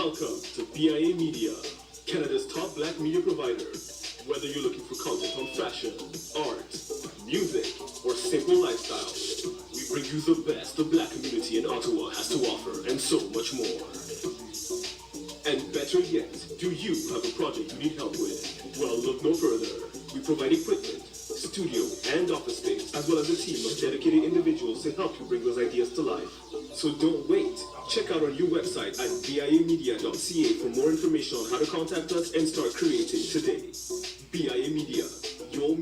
Welcome to BIA Media, Canada's top black media provider. Whether you're looking for content on fashion, art, music, or simple lifestyle, we bring you the best the black community in Ottawa has to offer and so much more. And better yet, do you have a project you need help with? Well, look no further. We provide equipment, studio, and office space, as well as a team of dedicated individuals to help you bring those ideas to life. So don't wait. Check out our new website at biamedia.ca for more information on how to contact us and start creating today. BIA Media, your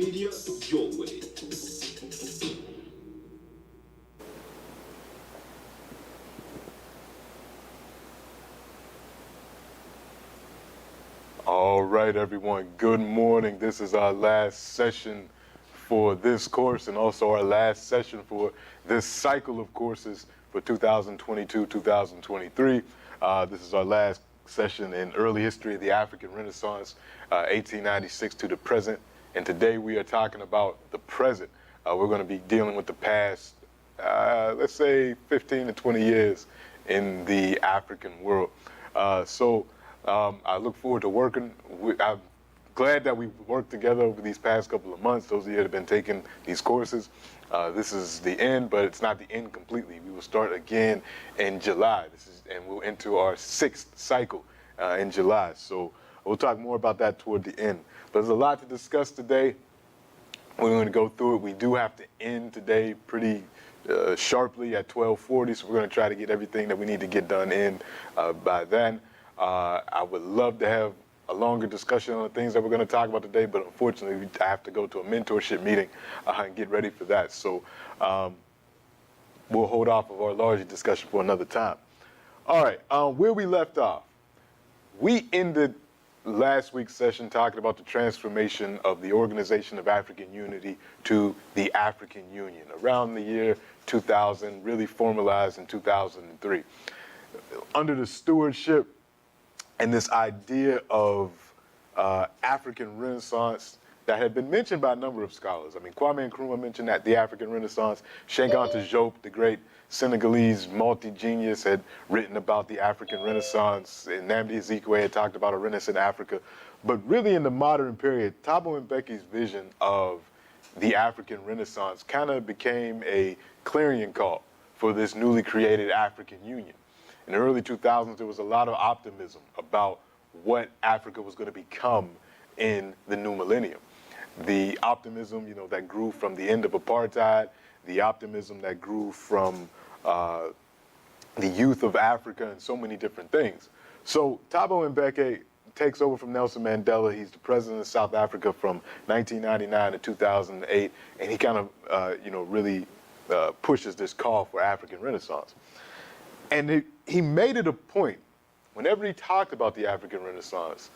way. All right, everyone, good morning. This is our last session for this course and also our last session for this cycle of courses for 2022-2023. This is our last session in early history of the African Renaissance, 1896 to the present. And today we are talking about the present. We're going to be dealing with the past, let's say 15 to 20 years in the African world. I look forward to working. I'm glad that we've worked together over these past couple of months. Those of you that have been taking these courses, this is the end, but it's not the end completely. We will start again in July. And we'll enter our 6th cycle in July. So we'll talk more about that toward the end. But there's a lot to discuss today. We're going to go through it. We do have to end today pretty sharply at 12:40, so we're going to try to get everything that we need to get done in by then. I would love to have a longer discussion on the things that we're going to talk about today, but unfortunately, I have to go to a mentorship meeting and get ready for that. So we'll hold off of our larger discussion for another time. All right, where we left off, we ended last week's session talking about the transformation of the Organization of African Unity to the African Union around the year 2000, really formalized in 2003. Under the stewardship and this idea of African Renaissance that had been mentioned by a number of scholars. I mean, Kwame Nkrumah mentioned that, the African Renaissance. Cheikh Anta Diop, the great Senegalese multi-genius, had written about the African Renaissance, and Nnamdi Azikiwe had talked about a Renaissance Africa. But really in the modern period, Thabo Mbeki's vision of the African Renaissance kind of became a clarion call for this newly created African Union. In the early 2000s, there was a lot of optimism about what Africa was going to become in the new millennium. The optimism, that grew from the end of apartheid, the optimism that grew from the youth of Africa and so many different things. So Thabo Mbeki takes over from Nelson Mandela. He's the president of South Africa from 1999 to 2008, and he kind of, really pushes this call for African Renaissance. And he made it a point, whenever he talked about the African Renaissance,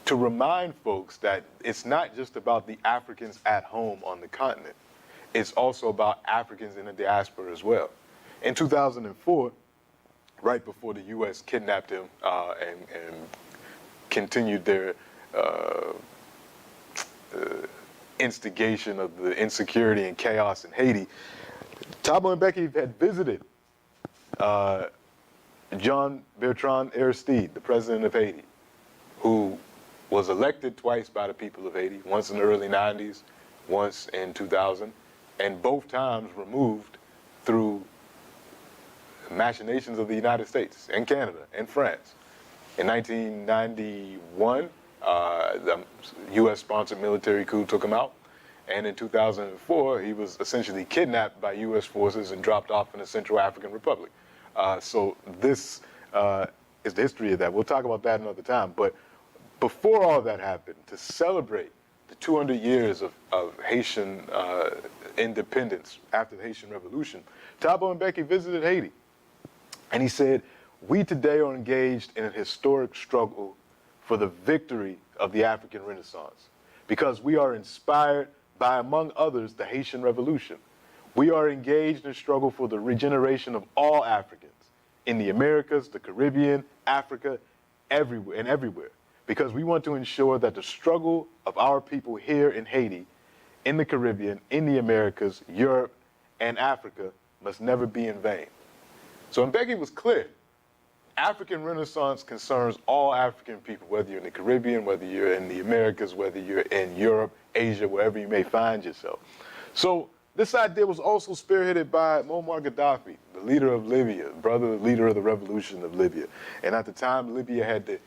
to remind folks that it's not just about the Africans at home on the continent. It's also about Africans in the diaspora as well. In 2004, right before the U.S. kidnapped him and continued their instigation of the insecurity and chaos in Haiti, Thabo Mbeki had visited Jean Bertrand Aristide, the president of Haiti, who was elected twice by the people of Haiti, once in the early 90s, once in 2000, and both times removed through machinations of the United States and Canada and France. In 1991, the U.S.-sponsored military coup took him out, and in 2004, he was essentially kidnapped by U.S. forces and dropped off in the Central African Republic. So this is the history of that. We'll talk about that another time. But before all that happened, to celebrate the 200 years of Haitian independence after the Haitian Revolution, Thabo Mbeki visited Haiti. And he said, "We today are engaged in a historic struggle for the victory of the African Renaissance, because we are inspired by, among others, the Haitian Revolution. We are engaged in a struggle for the regeneration of all Africans in the Americas, the Caribbean, Africa, everywhere, because we want to ensure that the struggle of our people here in Haiti, in the Caribbean, in the Americas, Europe, and Africa must never be in vain." So Mbeki was clear. African Renaissance concerns all African people, whether you're in the Caribbean, whether you're in the Americas, whether you're in Europe, Asia, wherever you may find yourself. So this idea was also spearheaded by Muammar Gaddafi, the leader of Libya, leader of the revolution of Libya. And at the time, Libya had the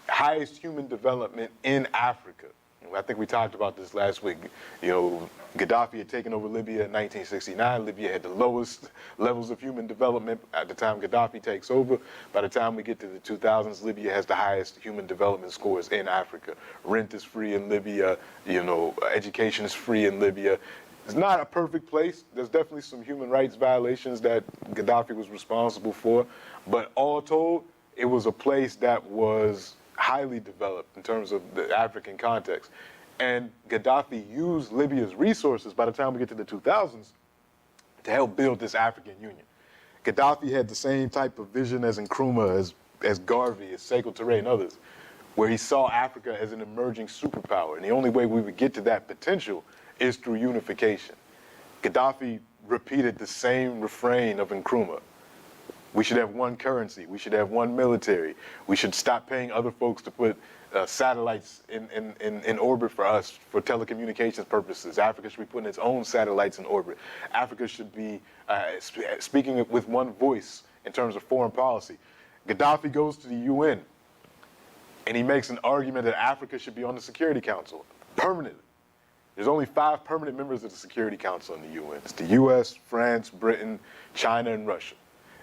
highest human development in Africa. I think we talked about this last week. You know, Gaddafi had taken over Libya in 1969. Libya had the lowest levels of human development at the time Gaddafi takes over. By the time we get to the 2000s, Libya has the highest human development scores in Africa. Rent is free in Libya. You know, education is free in Libya. It's not a perfect place. There's definitely some human rights violations that Gaddafi was responsible for. But all told, it was a place that was highly developed in terms of the African context. And Gaddafi used Libya's resources by the time we get to the 2000s to help build this African Union. Gaddafi had the same type of vision as Nkrumah, as Garvey, as Sekou Touré, and others, where he saw Africa as an emerging superpower. And the only way we would get to that potential is through unification. Gaddafi repeated the same refrain of Nkrumah. We should have one currency. We should have one military. We should stop paying other folks to put satellites in orbit for us for telecommunications purposes. Africa should be putting its own satellites in orbit. Africa should be speaking with one voice in terms of foreign policy. Gaddafi goes to the UN and he makes an argument that Africa should be on the Security Council permanently. There's only 5 permanent members of the Security Council in the UN. It's the US, France, Britain, China, and Russia.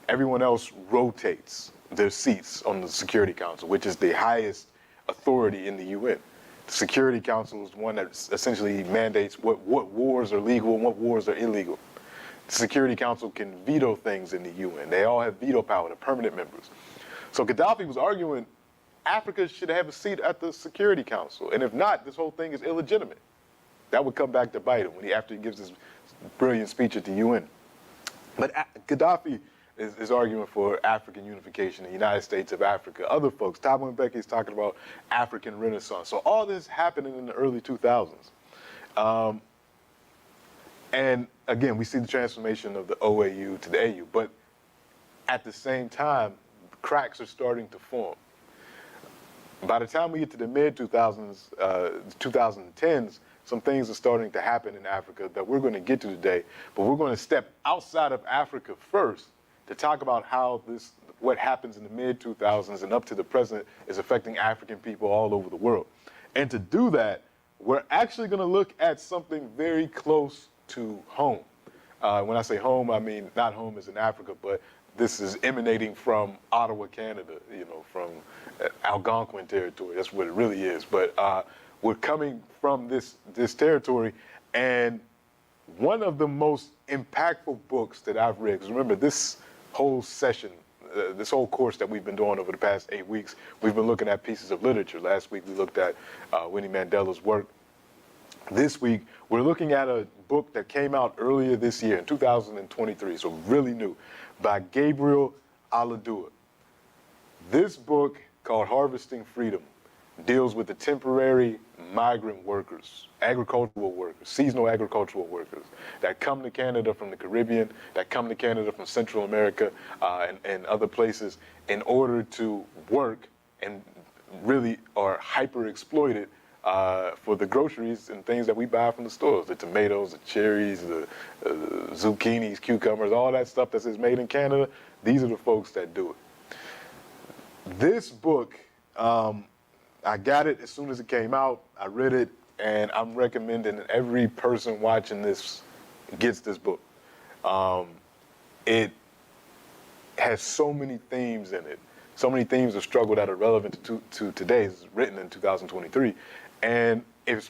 Everyone else rotates their seats on the Security Council, which is the highest authority in the UN. The Security Council is one that essentially mandates what wars are legal and what wars are illegal. The Security Council can veto things in the UN. They all have veto power, the permanent members. So Gaddafi was arguing Africa should have a seat at the Security Council, and if not, this whole thing is illegitimate. That would come back to bite him after he gives this brilliant speech at the UN. But Gaddafi is arguing for African unification, the United States of Africa. Other folks, Thabo Mbeki is talking about African Renaissance. So all this happening in the early 2000s. And again, we see the transformation of the OAU to the AU, but at the same time, cracks are starting to form. By the time we get to the mid-2000s, 2010s, some things are starting to happen in Africa that we're going to get to today, but we're going to step outside of Africa first to talk about how what happens in the mid-2000s and up to the present is affecting African people all over the world. And to do that, we're actually going to look at something very close to home. When I say home, I mean not home as in Africa, but this is emanating from Ottawa, Canada, from Algonquin territory. That's what it really is. But we're coming from this territory, and one of the most impactful books that I've read, because remember, this whole session, this whole course that we've been doing over the past 8 weeks, we've been looking at pieces of literature. Last week we looked at Winnie Mandela's work. This week we're looking at a book that came out earlier this year in 2023, so really new, by Gabriel Aladua. This book, called Harvesting Freedom, deals with the temporary migrant workers, agricultural workers, seasonal agricultural workers that come to Canada from the Caribbean, that come to Canada from Central America and other places in order to work and really are hyper exploited for the groceries and things that we buy from the stores, the tomatoes, the cherries, the zucchinis, cucumbers, all that stuff that is made in Canada. These are the folks that do it. This book, I got it as soon as it came out. I read it, and I'm recommending that every person watching this gets this book. It has so many themes in it, so many themes of struggle that are relevant to today. It's written in 2023, and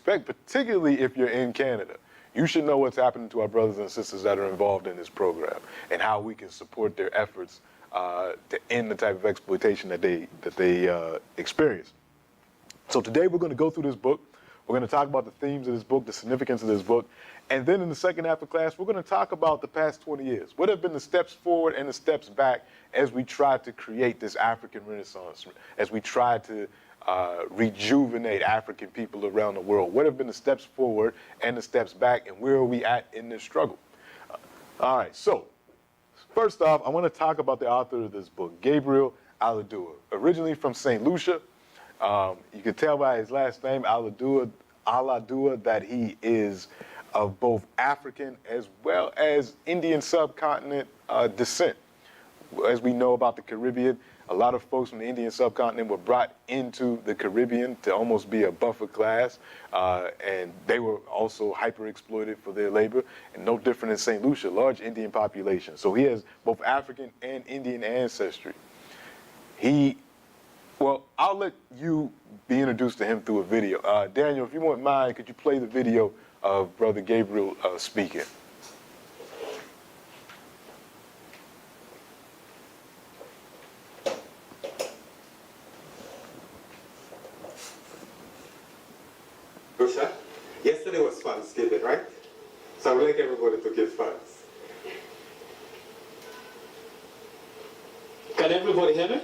particularly if you're in Canada, you should know what's happening to our brothers and sisters that are involved in this program and how we can support their efforts to end the type of exploitation that they experience. So today we're going to go through this book. We're going to talk about the themes of this book, the significance of this book. And then in the second half of class, we're going to talk about the past 20 years. What have been the steps forward and the steps back as we try to create this African Renaissance, as we try to rejuvenate African people around the world? What have been the steps forward and the steps back, and where are we at in this struggle? All right, so first off, I want to talk about the author of this book, Gabriel Aladua. Originally from St. Lucia, you can tell by his last name, Aladua, that he is of both African as well as Indian subcontinent descent. As we know about the Caribbean, a lot of folks from the Indian subcontinent were brought into the Caribbean to almost be a buffer class, and they were also hyper-exploited for their labor, and no different in St. Lucia, large Indian population. So he has both African and Indian ancestry. Well, I'll let you be introduced to him through a video. Daniel, if you wouldn't mind, could you play the video of Brother Gabriel speaking? Russia, yesterday was Thanksgiving, right? So I would like everybody to give thanks. Can everybody hear me?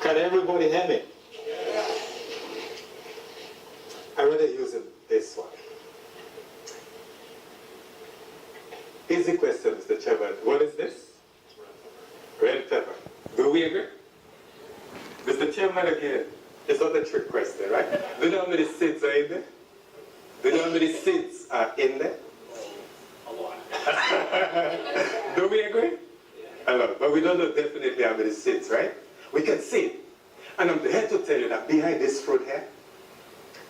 Can everybody hear me? I rather use this one. Easy question, Mr. Chairman. What is this? Red pepper. Do we agree? Mr. Chairman, again, it's not a trick question, right? Do you know how many seeds are in there? Do you know how many seeds are in there? A lot. Do we agree? A lot. But we don't know definitely how many seeds, right? We can see it. And I'm here to tell you that behind this fruit here,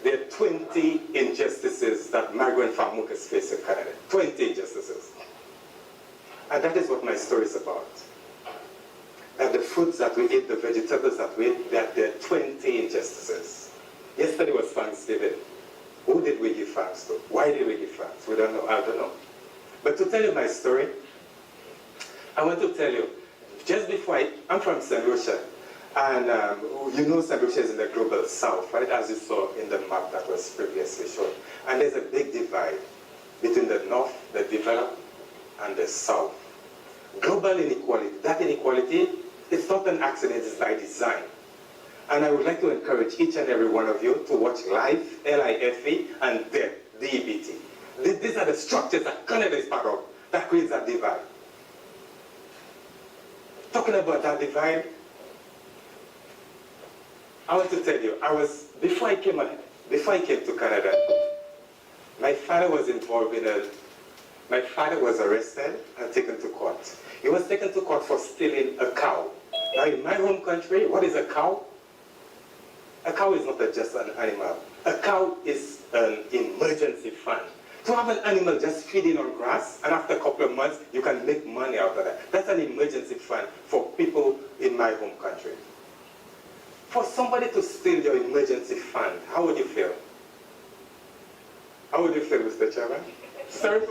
there are 20 injustices that migrant farm workers face in Canada. 20 injustices. And that is what my story is about. That the fruits that we eat, the vegetables that we eat, that there are 20 injustices. Yesterday was Thanksgiving. Who did we give thanks to? Why did we give thanks? We don't know. I don't know. But to tell you my story, I want to tell you, just before I'm from St. Lucia, and you know St. Lucia is in the global south, right? As you saw in the map that was previously shown. And there's a big divide between the north, the developed, and the south. Global inequality, that inequality, it's not an accident, it's by design. And I would like to encourage each and every one of you to watch LIFE, L-I-F-E, and DEBT, D-E-B-T. These are the structures that Canada is part of that creates that divide. Talking about that divide, I want to tell you, before I came to Canada, my father was involved in my father was arrested and taken to court. He was taken to court for stealing a cow. Now in my home country, what is a cow? A cow is not just an animal. A cow is an emergency fund. To have an animal just feeding on grass, and after a couple of months, you can make money out of that. That's an emergency fund for people in my home country. For somebody to steal your emergency fund, how would you feel? How would you feel, Mr. Chairman? Sorry?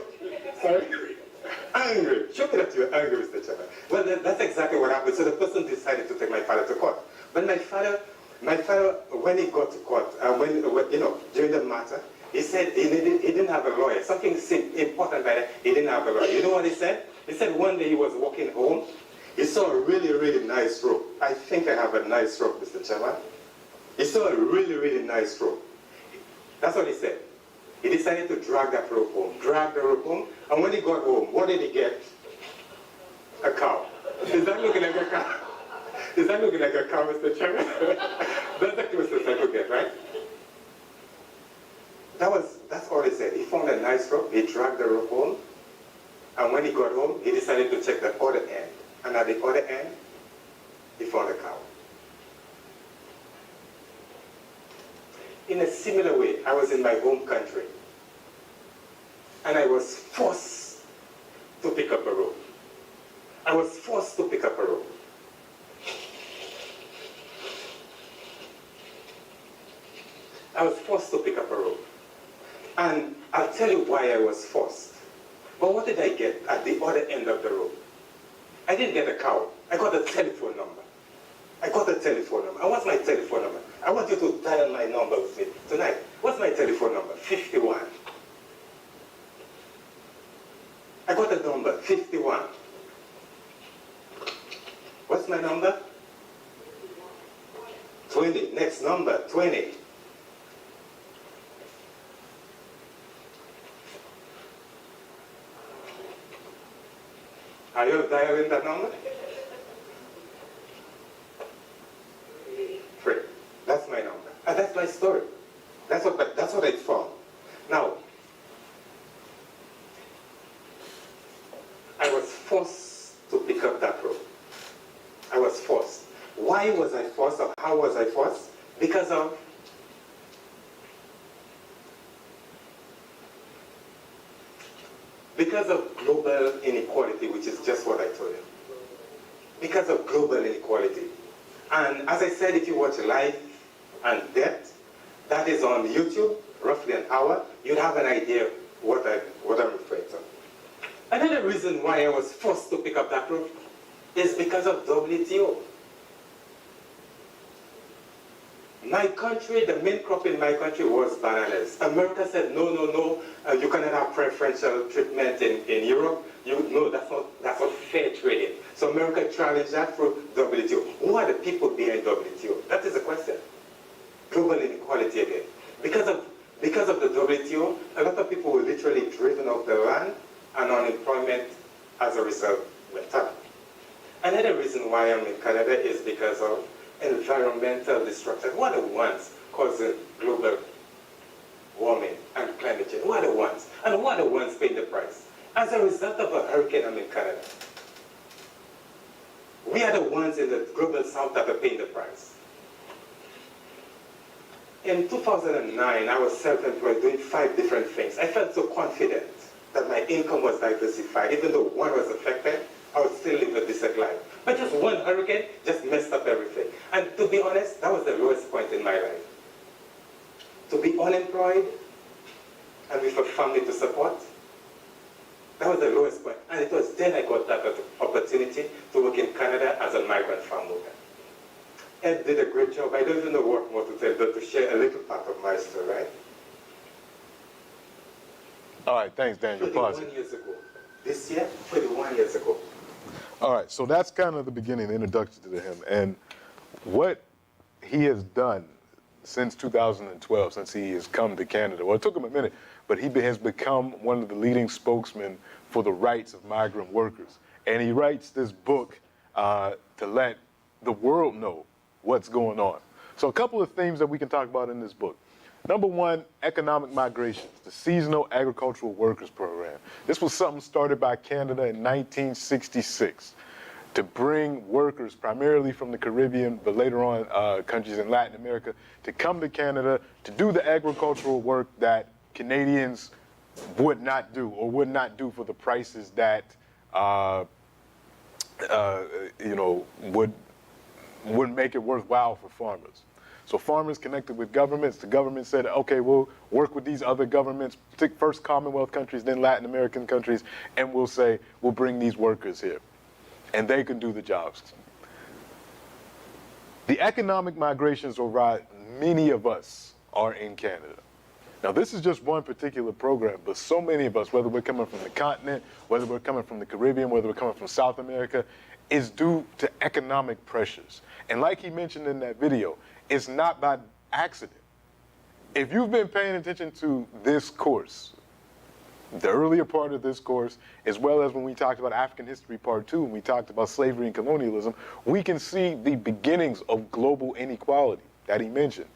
Angry. Show me that you're angry, Mr. Chairman. Well, that's exactly what happened. So the person decided to take my father to court. But my father, when he got to court, during the matter, he said he didn't have a lawyer. Something seemed important by that. He didn't have a lawyer. You know what he said? He said one day he was walking home. He saw a really, really nice rope. I think I have a nice rope, Mr. Chairman. He saw a really, really nice rope. That's what he said. He decided to drag that rope home, and when he got home, what did he get? A cow. Is that looking like a cow? Is that looking like a cow, Mr. Chairman? That's exactly what Mr. Cycle get, right? That's all he said. He found a nice rope, he dragged the rope home, and when he got home, he decided to check the other end. And at the other end, he found a cow. In a similar way, I was in my home country, and I was forced to pick up a rope. I was forced to pick up a rope. I was forced to pick up a rope. And I'll tell you why I was forced. But what did I get at the other end of the rope? I didn't get a cow. I got a telephone number. And what's my telephone number? I want you to dial my number with me tonight. What's my telephone number? 51. I got a number, 51. What's my number? 20. Next number, 20. Are you dialing that number? my story. That's what I found. Now, I was forced to pick up that rope. I was forced. Why was I forced, or how was I forced? Because of global inequality, which is just what I told you. Because of global inequality. And as I said, if you watch Life and Death, that is on YouTube, roughly an hour, you'd have an idea what I'm referring to. Another reason why I was forced to pick up that rope is because of WTO. My country, the main crop in my country was bananas. America said, no, you cannot have preferential treatment in Europe. No, that's not fair trading. So America challenged that through WTO. Who are the people behind WTO? That is the question. Global inequality again. Because of the WTO, a lot of people were literally driven off the land, and unemployment as a result went up. Another reason why I'm in Canada is because of environmental destruction. Who are the ones causing global warming and climate change? Who are the ones? And who are the ones paying the price? As a result of a hurricane, I'm in Canada. We are the ones in the global south that are paying the price. In 2009, I was self-employed doing 5 different things. I felt so confident that my income was diversified. Even though one was affected, I would still live a decent life. But just one hurricane just messed up everything. And to be honest, that was the lowest point in my life. To be unemployed and with a family to support, that was the lowest point. And it was then I got that opportunity to work in Canada as a migrant farm worker. Ed did a great job. I don't even know what more to tell, but to share a little part of my story, right? All right, thanks, Daniel. 21 years ago. This year, 21 years ago. All right, so that's kind of the beginning, the introduction to him. And what he has done since 2012, since he has come to Canada, well, it took him a minute, but he has become one of the leading spokesmen for the rights of migrant workers. And he writes this book to let the world know what's going on. So a couple of themes that we can talk about in this book. Number one, economic migrations, the Seasonal Agricultural Workers Program. This was something started by Canada in 1966 to bring workers primarily from the Caribbean, but later on countries in Latin America, to come to Canada to do the agricultural work that Canadians would not do, or would not do for the prices that would make it worthwhile for farmers. So farmers connected with governments. The government said, okay, we'll work with these other governments, first Commonwealth countries, then Latin American countries, and we'll say, we'll bring these workers here, and they can do the jobs. The economic migrations are why many of us are in Canada. Now, this is just one particular program, but so many of us, whether we're coming from the continent, whether we're coming from the Caribbean, whether we're coming from South America, is due to economic pressures. And like he mentioned in that video, it's not by accident. If you've been paying attention to this course, the earlier part of this course, as well as when we talked about African History Part 2, and we talked about slavery and colonialism, we can see the beginnings of global inequality that he mentioned,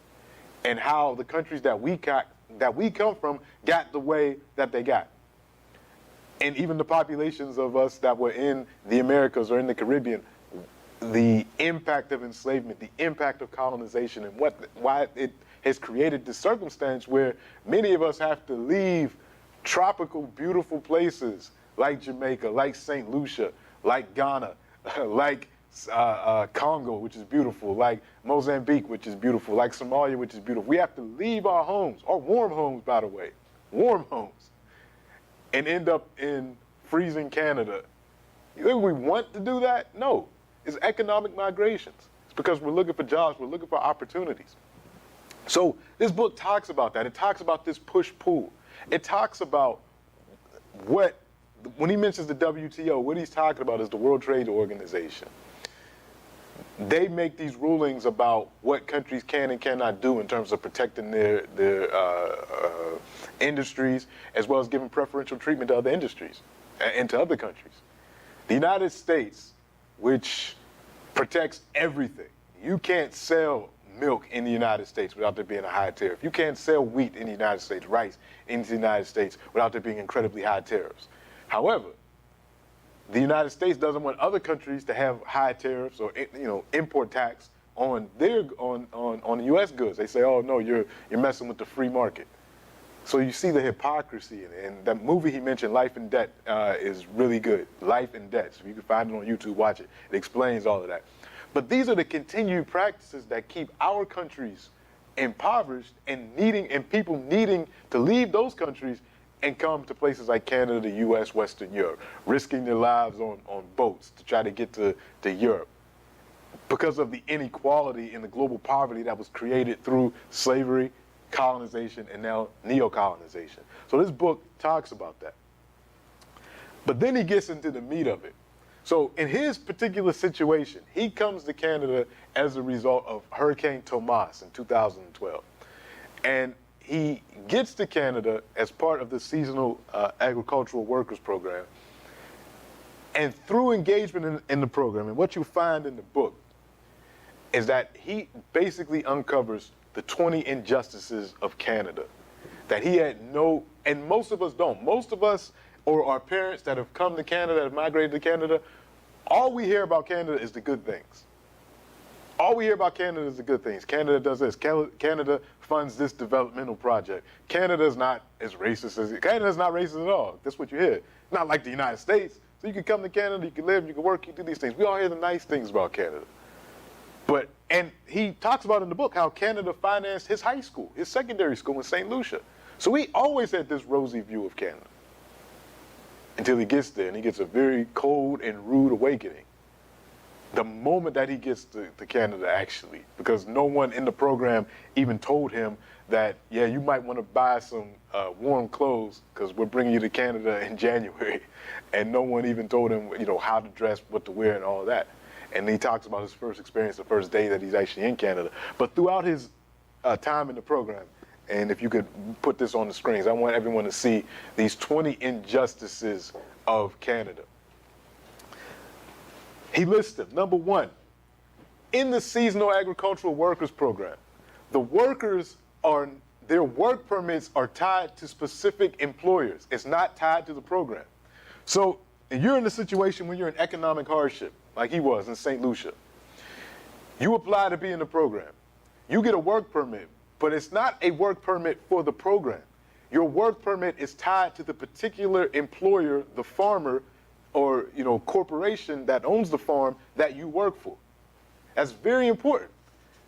and how the countries that we come from got the way that they got. And even the populations of us that were in the Americas or in the Caribbean, the impact of enslavement, the impact of colonization, and why it has created this circumstance where many of us have to leave tropical, beautiful places like Jamaica, like St. Lucia, like Ghana, like Congo, which is beautiful, like Mozambique, which is beautiful, like Somalia, which is beautiful. We have to leave our homes, our warm homes, by the way, warm homes, and end up in freezing Canada. You think we want to do that? No. It's economic migrations. It's because we're looking for jobs, we're looking for opportunities. So this book talks about that. It talks about this push-pull. It talks about when he mentions the WTO, what he's talking about is the World Trade Organization. They make these rulings about what countries can and cannot do in terms of protecting their industries, as well as giving preferential treatment to other industries and to other countries. The United States, which protects everything. You can't sell milk in the United States without there being a high tariff. You can't sell wheat in the United States, rice into the United States without there being incredibly high tariffs. However, the United States doesn't want other countries to have high tariffs or import tax on their on U.S. goods. They say, oh no, you're messing with the free market. So you see the hypocrisy in it. And that movie he mentioned, Life in Debt, is really good. Life in Debt. So you can find it on YouTube, watch it. It explains all of that. But these are the continued practices that keep our countries impoverished and people needing to leave those countries and come to places like Canada, the U.S., Western Europe, risking their lives on boats to try to get to Europe because of the inequality and the global poverty that was created through slavery, colonization, and now neo-colonization. So this book talks about that. But then he gets into the meat of it. So in his particular situation, he comes to Canada as a result of Hurricane Tomas in 2012. And he gets to Canada as part of the Seasonal Agricultural Workers Program. And through engagement in the program, and what you find in the book is that he basically uncovers the 20 injustices of Canada that he had and most of us don't. Most of us, or our parents that have come to Canada, that have migrated to Canada, all we hear about Canada is the good things. All we hear about Canada is the good things. Canada does this. Canada funds this developmental project. Canada's not as racist as Canada's not racist at all. That's what you hear. Not like the United States. So you can come to Canada, you can live, you can work, you can do these things. We all hear the nice things about Canada. And he talks about in the book how Canada financed his high school, his secondary school in St. Lucia. So he always had this rosy view of Canada until he gets there and he gets a very cold and rude awakening. The moment that he gets to Canada, actually, because no one in the program even told him that, yeah, you might want to buy some warm clothes because we're bringing you to Canada in January. And no one even told him, how to dress, what to wear, and all that. And he talks about his first experience, the first day that he's actually in Canada. But throughout his time in the program, and if you could put this on the screens, I want everyone to see these 20 injustices of Canada. He lists them. Number one, in the Seasonal Agricultural Workers Program, the workers their work permits are tied to specific employers. It's not tied to the program. So you're in a situation when you're in economic hardship, like he was in St. Lucia. You apply to be in the program. You get a work permit, but it's not a work permit for the program. Your work permit is tied to the particular employer, the farmer, or corporation that owns the farm that you work for. That's very important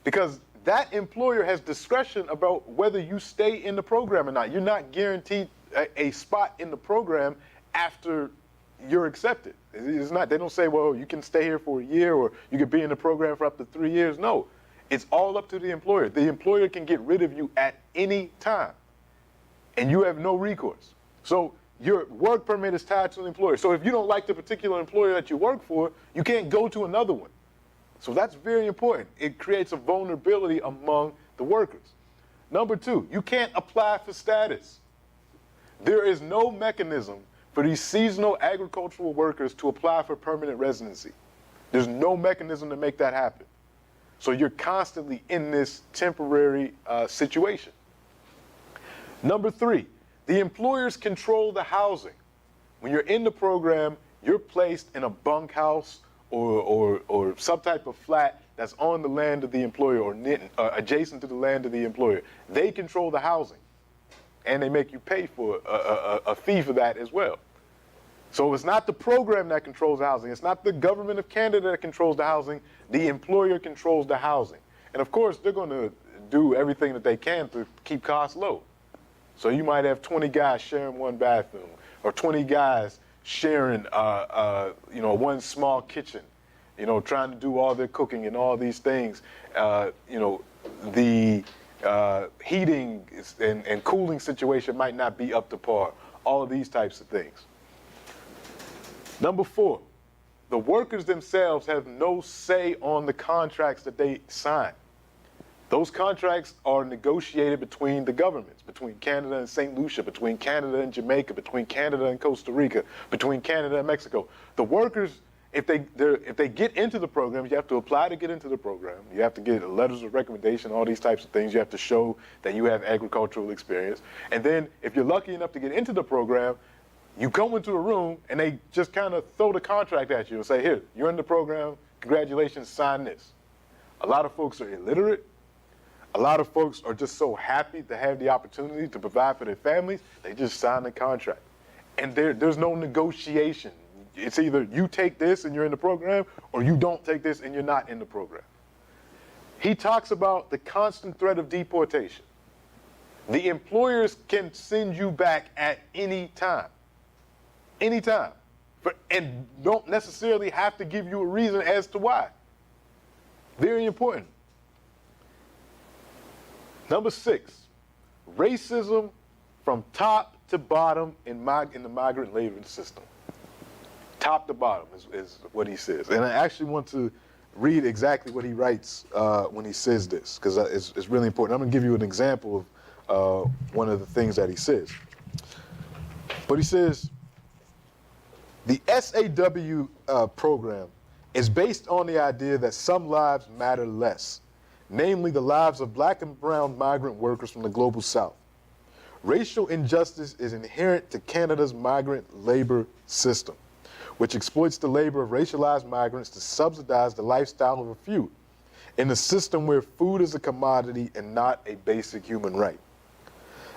because that employer has discretion about whether you stay in the program or not. You're not guaranteed a spot in the program after you're accepted. It's not. They don't say, well, you can stay here for a year or you can be in the program for up to 3 years. No, it's all up to the employer. The employer can get rid of you at any time and you have no recourse. So your work permit is tied to the employer. So if you don't like the particular employer that you work for, you can't go to another one. So that's very important. It creates a vulnerability among the workers. Number two, you can't apply for status. There is no mechanism for these seasonal agricultural workers to apply for permanent residency. There's no mechanism to make that happen. So you're constantly in this temporary situation. Number three, the employers control the housing. When you're in the program, you're placed in a bunkhouse or some type of flat that's on the land of the employer or adjacent to the land of the employer. They control the housing, and they make you pay for a fee for that as well. So it's not the program that controls the housing. It's not the government of Canada that controls the housing. The employer controls the housing. And of course, they're going to do everything that they can to keep costs low. So you might have 20 guys sharing one bathroom, or 20 guys sharing, one small kitchen, trying to do all their cooking and all these things. The heating and cooling situation might not be up to par. All of these types of things. Number four, the workers themselves have no say on the contracts that they sign. Those contracts are negotiated between the governments, between Canada and St. Lucia, between Canada and Jamaica, between Canada and Costa Rica, between Canada and Mexico. The workers if they get into the program, you have to apply to get into the program. You have to get letters of recommendation, all these types of things. You have to show that you have agricultural experience. And then if you're lucky enough to get into the program, you come into a room and they just kind of throw the contract at you and say, here, you're in the program, congratulations, sign this. A lot of folks are illiterate. A lot of folks are just so happy to have the opportunity to provide for their families, they just sign the contract. And there's no negotiation. It's either you take this and you're in the program, or you don't take this and you're not in the program. He talks about the constant threat of deportation. The employers can send you back at any time. Anytime. And don't necessarily have to give you a reason as to why. Very important. Number 6, racism from top to bottom in the migrant labor system. Top to bottom is what he says. And I actually want to read exactly what he writes when he says this, because it's really important. I'm going to give you an example of one of the things that he says. But he says, the SAW program is based on the idea that some lives matter less, namely the lives of black and brown migrant workers from the global south. Racial injustice is inherent to Canada's migrant labor system, which exploits the labor of racialized migrants to subsidize the lifestyle of a few, in a system where food is a commodity and not a basic human right.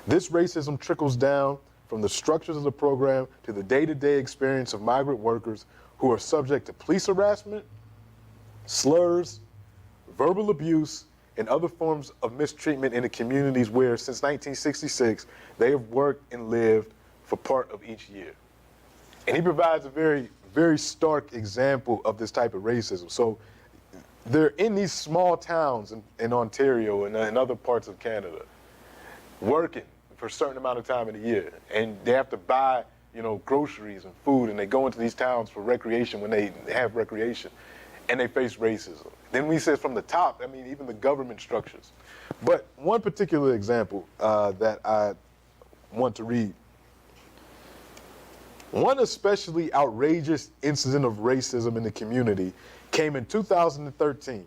This racism trickles down from the structures of the program to the day-to-day experience of migrant workers who are subject to police harassment, slurs, verbal abuse, and other forms of mistreatment in the communities where, since 1966, they have worked and lived for part of each year. And he provides a very, very stark example of this type of racism. So they're in these small towns in Ontario and in other parts of Canada, working for a certain amount of time in a year, and they have to buy, groceries and food, and they go into these towns for recreation when they have recreation, and they face racism. Then we say from the top, even the government structures. But one particular example that I want to read. One especially outrageous incident of racism in the community came in 2013,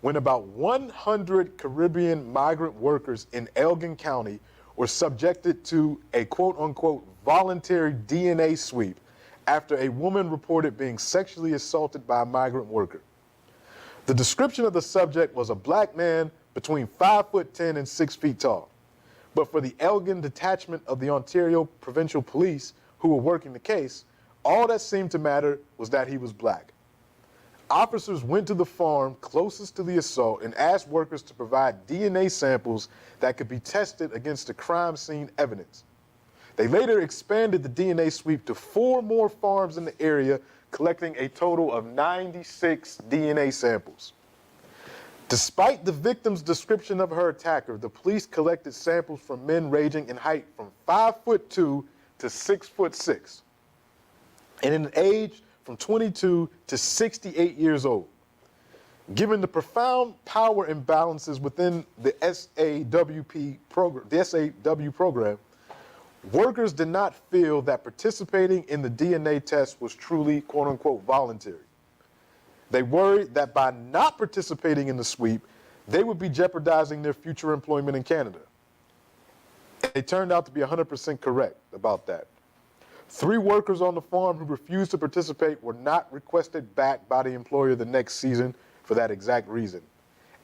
when about 100 Caribbean migrant workers in Elgin County were subjected to a quote-unquote voluntary DNA sweep after a woman reported being sexually assaulted by a migrant worker. The description of the subject was a black man between 5'10" and 6 feet tall. But for the Elgin detachment of the Ontario Provincial Police who were working the case, all that seemed to matter was that he was black. Officers went to the farm closest to the assault and asked workers to provide DNA samples that could be tested against the crime scene evidence. They later expanded the DNA sweep to 4 more farms in the area, collecting a total of 96 DNA samples. Despite the victim's description of her attacker, the police collected samples from men ranging in height from 5'2" to 6'6", and in age from 22 to 68 years old. Given the profound power imbalances within the SAW program, workers did not feel that participating in the DNA test was truly, quote-unquote, voluntary. They worried that by not participating in the sweep, they would be jeopardizing their future employment in Canada. They turned out to be 100% correct about that. 3 workers on the farm who refused to participate were not requested back by the employer the next season for that exact reason,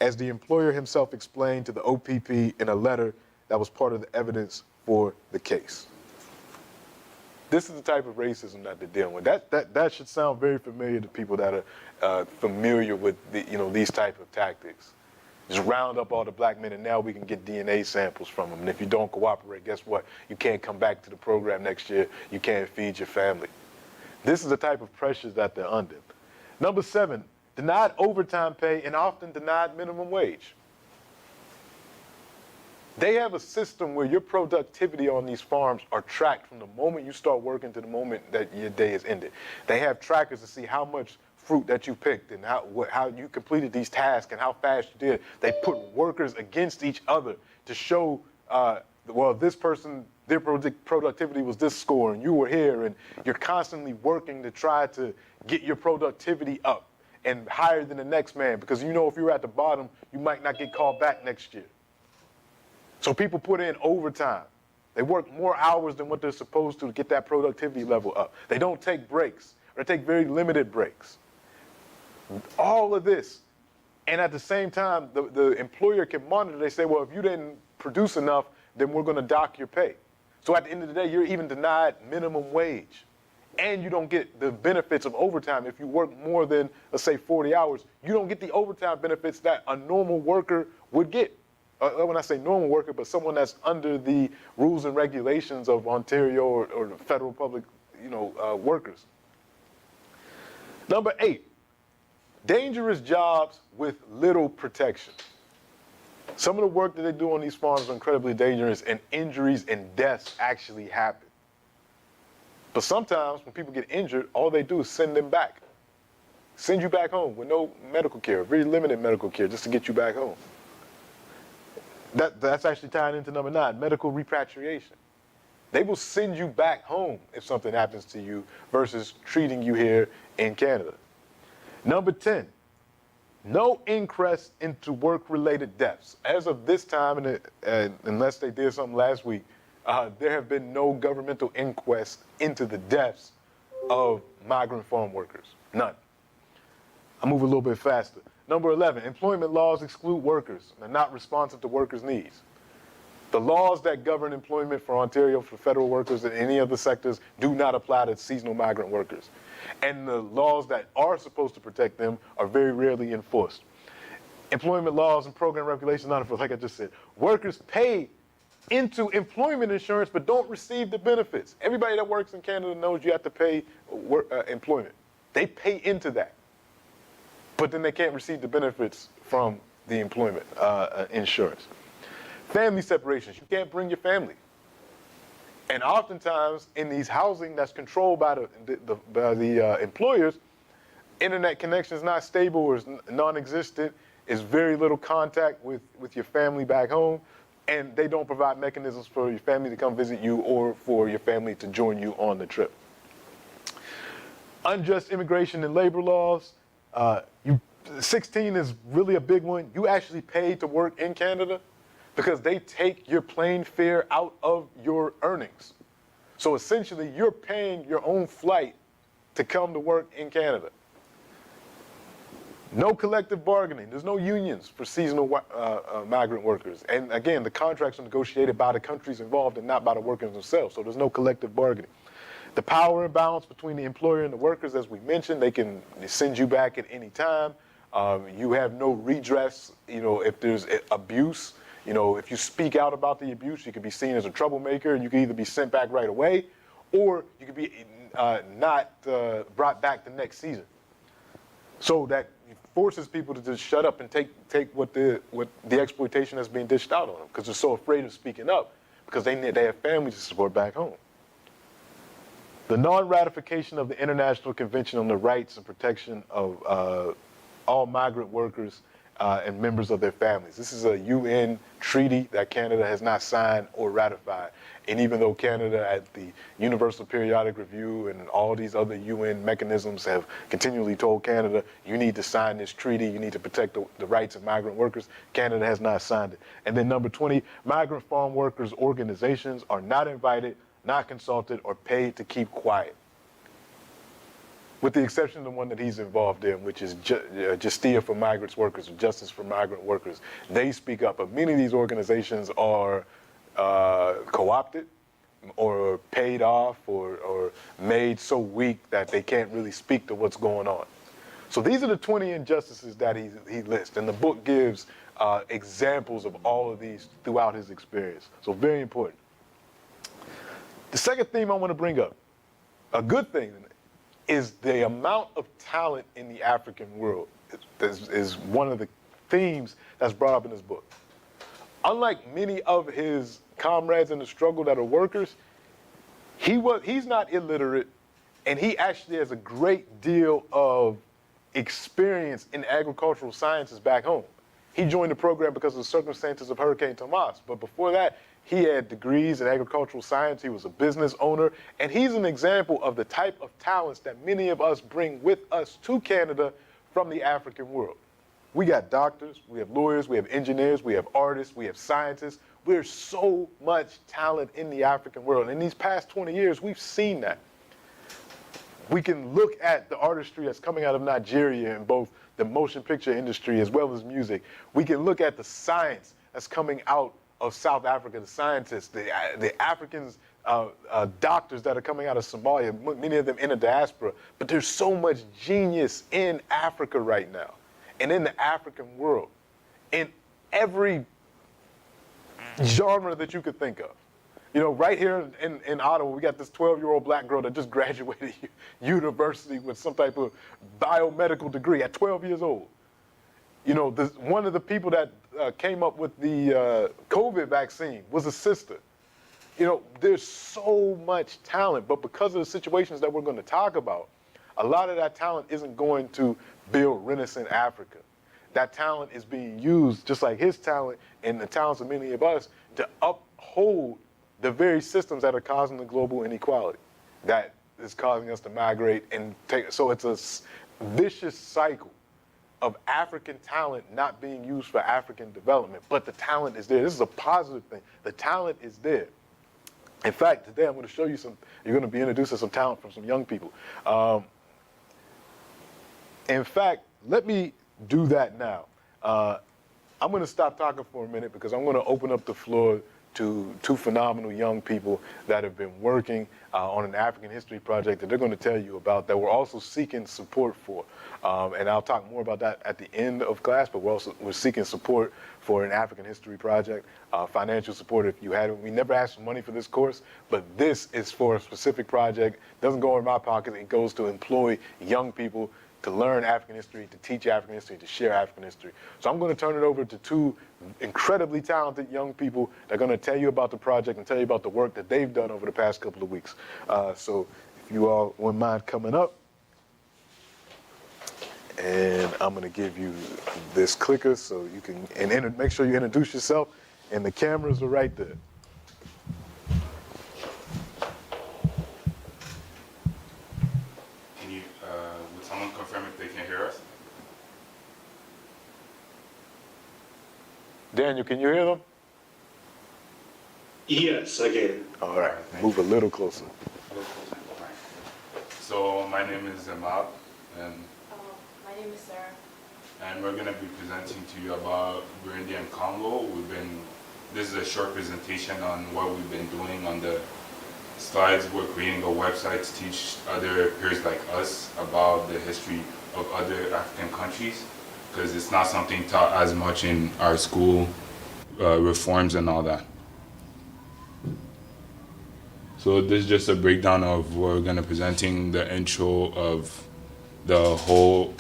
as the employer himself explained to the OPP in a letter that was part of the evidence for the case. This is the type of racism that they're dealing with. That should sound very familiar to people that are familiar with these type of tactics. Just round up all the black men, and now we can get DNA samples from them. And if you don't cooperate, guess what? You can't come back to the program next year. You can't feed your family. This is the type of pressures that they're under. Number 7, denied overtime pay and often denied minimum wage. They have a system where your productivity on these farms are tracked from the moment you start working to the moment that your day is ended. They have trackers to see how much fruit that you picked and how you completed these tasks and how fast you did. They put workers against each other to show well, this person, their productivity was this score, and you were here, and you're constantly working to try to get your productivity up and higher than the next man, because you know if you're at the bottom, you might not get called back next year. So people put in overtime. They work more hours than what they're supposed to get that productivity level up. They don't take breaks, or take very limited breaks. All of this. And at the same time, the employer can monitor. They say, well, if you didn't produce enough, then we're going to dock your pay. So at the end of the day, you're even denied minimum wage. And you don't get the benefits of overtime. If you work more than, let's say, 40 hours, you don't get the overtime benefits that a normal worker would get. When I say normal worker, but someone that's under the rules and regulations of Ontario or the federal public, workers. Number 8, dangerous jobs with little protection. Some of the work that they do on these farms is incredibly dangerous, and injuries and deaths actually happen. But sometimes when people get injured, all they do is send them back. Send you back home with no medical care, very limited medical care, just to get you back home. That's actually tied into number 9, medical repatriation. They will send you back home if something happens to you versus treating you here in Canada. Number 10, no inquest into work-related deaths. As of this time, unless they did something last week, there have been no governmental inquest into the deaths of migrant farm workers. None. I'll move a little bit faster. Number 11, employment laws exclude workers and are not responsive to workers' needs. The laws that govern employment for Ontario for federal workers and any other sectors do not apply to seasonal migrant workers. And the laws that are supposed to protect them are very rarely enforced. Employment laws and program regulations not enforced, like I just said. Workers pay into employment insurance but don't receive the benefits. Everybody that works in Canada knows you have to pay employment. They pay into that. But then they can't receive the benefits from the employment insurance. Family separations, you can't bring your family. And oftentimes in these housing that's controlled by the employers, internet connection is not stable or is non-existent, is very little contact with your family back home, and they don't provide mechanisms for your family to come visit you or for your family to join you on the trip. Unjust immigration and labor laws. 16 is really a big one. You actually pay to work in Canada because they take your plane fare out of your earnings. So essentially, you're paying your own flight to come to work in Canada. No collective bargaining. There's no unions for seasonal migrant workers. And again, the contracts are negotiated by the countries involved and not by the workers themselves. So there's no collective bargaining. The power imbalance between the employer and the workers, as we mentioned, they can send you back at any time. You have no redress, if there's abuse. If you speak out about the abuse, you could be seen as a troublemaker, and you could either be sent back right away, or you could be not brought back the next season. So that forces people to just shut up and take what the exploitation that's being dished out on them, because they're so afraid of speaking up, because they have families to support back home. The non-ratification of the International Convention on the Rights and Protection of all migrant workers and members of their families. This is a UN treaty that Canada has not signed or ratified. And even though Canada at the Universal Periodic Review and all these other UN mechanisms have continually told Canada, you need to sign this treaty, you need to protect the rights of migrant workers, Canada has not signed it. And then number 20, migrant farm workers organizations are not invited, not consulted, or paid to keep quiet. With the exception of the one that he's involved in, which is Justia for Migrant Workers, or Justice for Migrant Workers. They speak up, but many of these organizations are co-opted or paid off or made so weak that they can't really speak to what's going on. So these are the 20 injustices that he lists, and the book gives examples of all of these throughout his experience. So very important. The second theme I want to bring up, a good thing, is the amount of talent in the African world is one of the themes that's brought up in this book. Unlike many of his comrades in the struggle that are workers, he's not illiterate, and he actually has a great deal of experience in agricultural sciences back home. He joined the program because of the circumstances of Hurricane Tomas, but before that, He had degrees in agricultural science. He was a business owner. And he's an example of the type of talents that many of us bring with us to Canada from the African world. We got doctors, we have lawyers, we have engineers, we have artists, we have scientists. There's so much talent in the African world. In these past 20 years, we've seen that. We can look at the artistry that's coming out of Nigeria in both the motion picture industry as well as music. We can look at the science that's coming out of South Africa, the scientists, the Africans, doctors that are coming out of Somalia, many of them in the diaspora. But there's so much genius in Africa right now and in the African world, in every genre that you could think of. You know, right here in Ottawa, we got this 12-year-old black girl that just graduated university with some type of biomedical degree at 12 years old. You know, one of the people that came up with the COVID vaccine was a sister. You know, there's so much talent, but because of the situations that we're going to talk about, a lot of that talent isn't going to build Renaissance Africa. That talent is being used, just like his talent and the talents of many of us, to uphold the very systems that are causing the global inequality, that is causing us to migrate and take. So it's a vicious cycle of African talent not being used for African development, but the talent is there. This is a positive thing. The talent is there. In fact, today I'm going to show you you're going to be introduced to some talent from some young people. In fact, let me do that now. I'm going to stop talking for a minute because I'm going to open up the floor to two phenomenal young people that have been working on an African history project that they're going to tell you about, that we're also seeking support for. And I'll talk more about that at the end of class, but we're seeking support for an African history project, financial support if you had it. We never asked for money for this course, but this is for a specific project. It doesn't go in my pocket. It goes to employ young people to learn African history, to teach African history, to share African history. So I'm going to turn it over to two incredibly talented young people that are going to tell you about the project and tell you about the work that they've done over the past couple of weeks. So if you all wouldn't mind coming up. And I'm going to give you this clicker so you can, and make sure you introduce yourself, and the cameras are right there. Would someone confirm if they can hear us? Daniel, can you hear them? Yes, I can. All right, move a little closer. So my name is Zamal, and my name is Sarah. and we're going to be presenting to you about Burundi and Congo. This is a short presentation on what we've been doing on the slides. We're creating a website to teach other peers like us about the history of other African countries, because it's not something taught as much in our school reforms and all that. So this is just a breakdown of what we're going to be presenting, the intro of the whole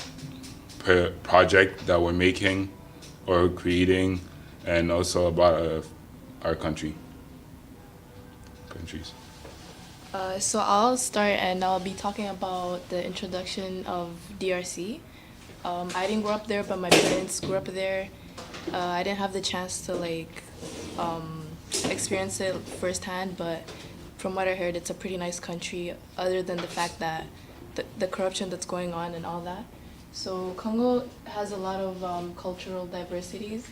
project that we're making or creating, and also about our countries. So I'll start and I'll be talking about the introduction of DRC. I didn't grow up there, but my parents grew up there. I didn't have the chance to experience it firsthand, but from what I heard, it's a pretty nice country, other than the fact that the corruption that's going on and all that. So Congo has a lot of cultural diversities,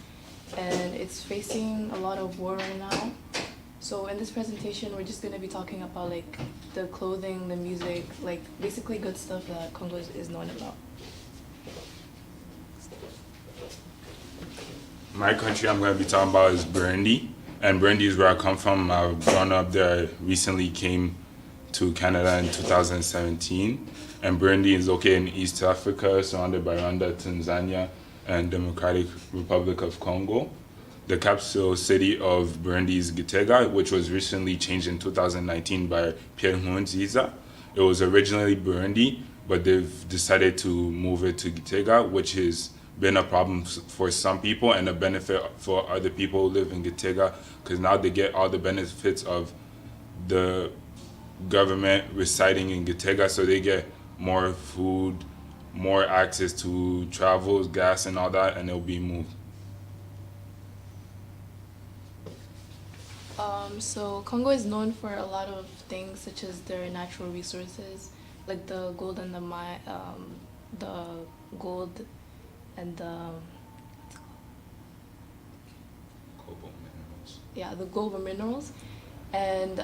and it's facing a lot of war right now. So in this presentation, we're just going to be talking about the clothing, the music, basically good stuff that Congo is known about. My country I'm going to be talking about is Burundi, and Burundi is where I come from. I've grown up there. I recently came to Canada in 2017, and Burundi is located in East Africa, surrounded by Rwanda, Tanzania, and Democratic Republic of Congo. The capital city of Burundi is Gitega, which was recently changed in 2019 by Pierre Nkurunziza. It was originally Burundi, but they've decided to move it to Gitega, which has been a problem for some people and a benefit for other people who live in Gitega, because now they get all the benefits of the government residing in Gitega, so they get more food, more access to travel, gas, and all that, and it'll be moved. So Congo is known for a lot of things such as their natural resources, like the gold and the gold and the Cobalt minerals. yeah, the gold minerals, and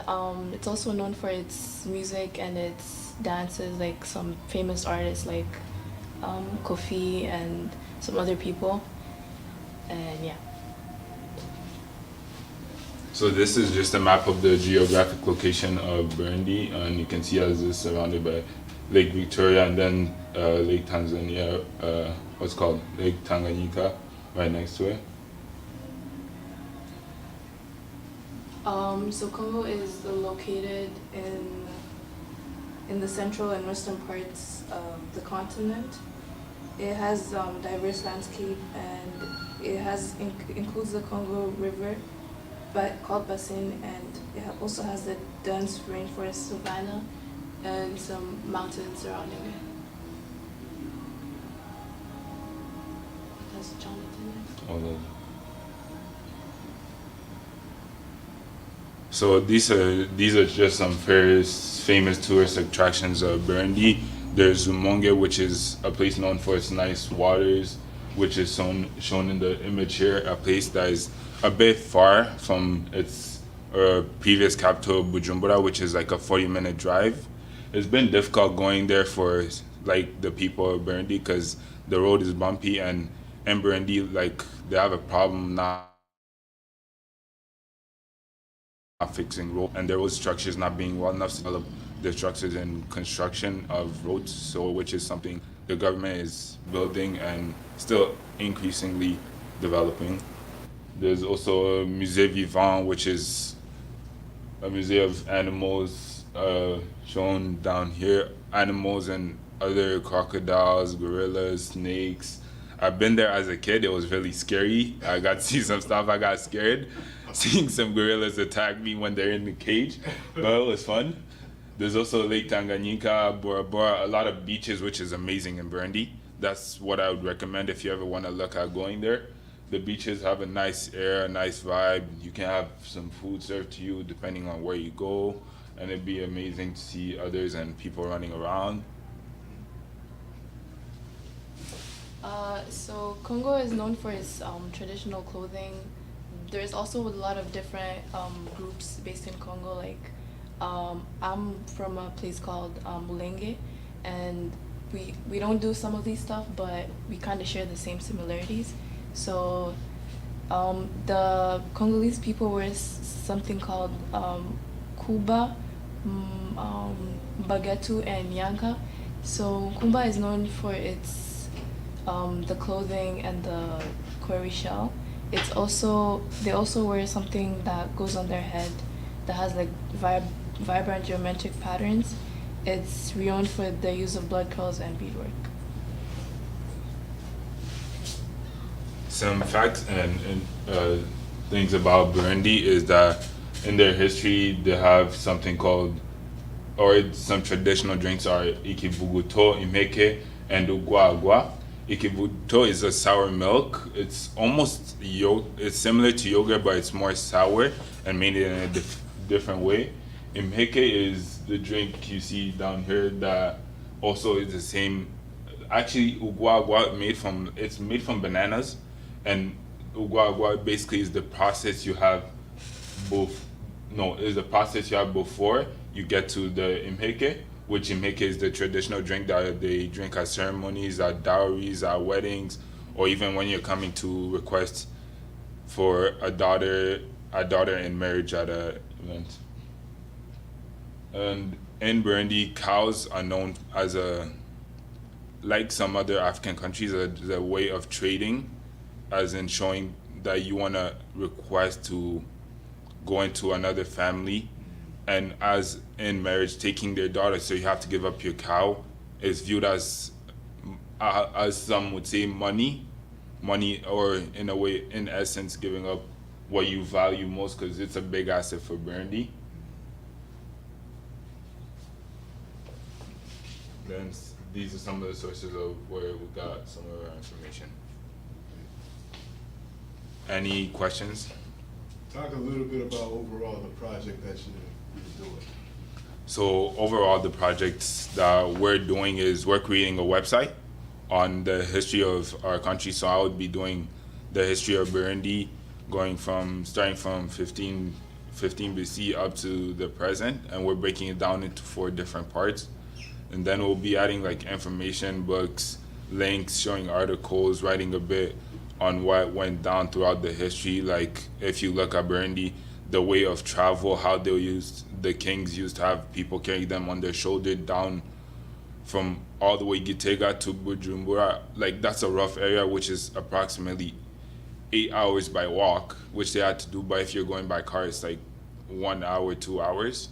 it's also known for its music and its dances, like some famous artists like Kofi and some other people, and yeah. So this is just a map of the geographic location of Burundi, and you can see as it's surrounded by Lake Victoria and then Lake Tanzania, what's called Lake Tanganyika, right next to it. So Congo is located in the central and western parts of the continent. It has diverse landscape, and it includes the Congo River, but called Basin, and it also has a dense rainforest savanna and some mountains surrounding it. That's Jonathan. All those. So these are just some famous tourist attractions of Burundi. There's Rumonge, which is a place known for its nice waters, which is shown in the image here, a place that is a bit far from its previous capital, Bujumbura, which is like a 40-minute drive. It's been difficult going there for like the people of Burundi because the road is bumpy, and in Burundi, like they have a problem now fixing road, and their road structures not being well enough to develop the structures and construction of roads, so which is something the government is building and still increasingly developing. There's also a Musée Vivant, which is a museum of animals shown down here, animals and other crocodiles, gorillas, snakes. I've been there as a kid. It was really scary. I got to see some stuff. I got scared seeing some gorillas attack me when they're in the cage, but it was fun. There's also Lake Tanganyika, Bora Bora, a lot of beaches, which is amazing in Burundi. That's what I would recommend if you ever want to look at going there. The beaches have a nice air, a nice vibe. You can have some food served to you depending on where you go, and it'd be amazing to see others and people running around. So Congo is known for its traditional clothing. There's also a lot of different groups based in Congo. Like I'm from a place called Mulenge, and we don't do some of these stuff, but we kind of share the same similarities. So the Congolese people wear something called kuba, bagetu, and yanka. So kumba is known for its the clothing and the cowrie shell. They also wear something that goes on their head that has like vibrant geometric patterns. It's renowned for the use of blood curls and beadwork. Some facts and things about Burundi is that in their history they have something called, or some traditional drinks are ikivuguto, imeke, and ugwa. Ikivuguto is a sour milk. It's almost it's similar to yogurt, but it's more sour and made in a different way. Imeke is the drink you see down here that also is the same. Actually, ugwa made from bananas, and ugwa basically is the process you have is the process you have before you get to the imheke, which imheke is the traditional drink that they drink at ceremonies, at dowries, at weddings, or even when you're coming to request for a daughter in marriage at an event. And in Burundi, cows are known as like some other African countries, as a way of trading, as in showing that you want to request to go into another family, and as in marriage, taking their daughter, so you have to give up your cow, is viewed as some would say money, or in a way, in essence, giving up what you value most, because it's a big asset for Burundi. Then these are some of the sources of where we got some of our information. Any questions? Talk a little bit about overall the project that you're doing. So overall, the projects that we're doing is we're creating a website on the history of our country. So I would be doing the history of Burundi, starting from 15 BC up to the present, and we're breaking it down into 4 different parts. And then we'll be adding like information books, links, showing articles, writing a bit on what went down throughout the history. Like if you look at Burundi, the way of travel, how the kings used to have people carry them on their shoulder down from all the way Gitega to Bujumbura. Like that's a rough area, which is approximately 8 hours by walk, which they had to do. But if you're going by car, it's like 1 hour, 2 hours,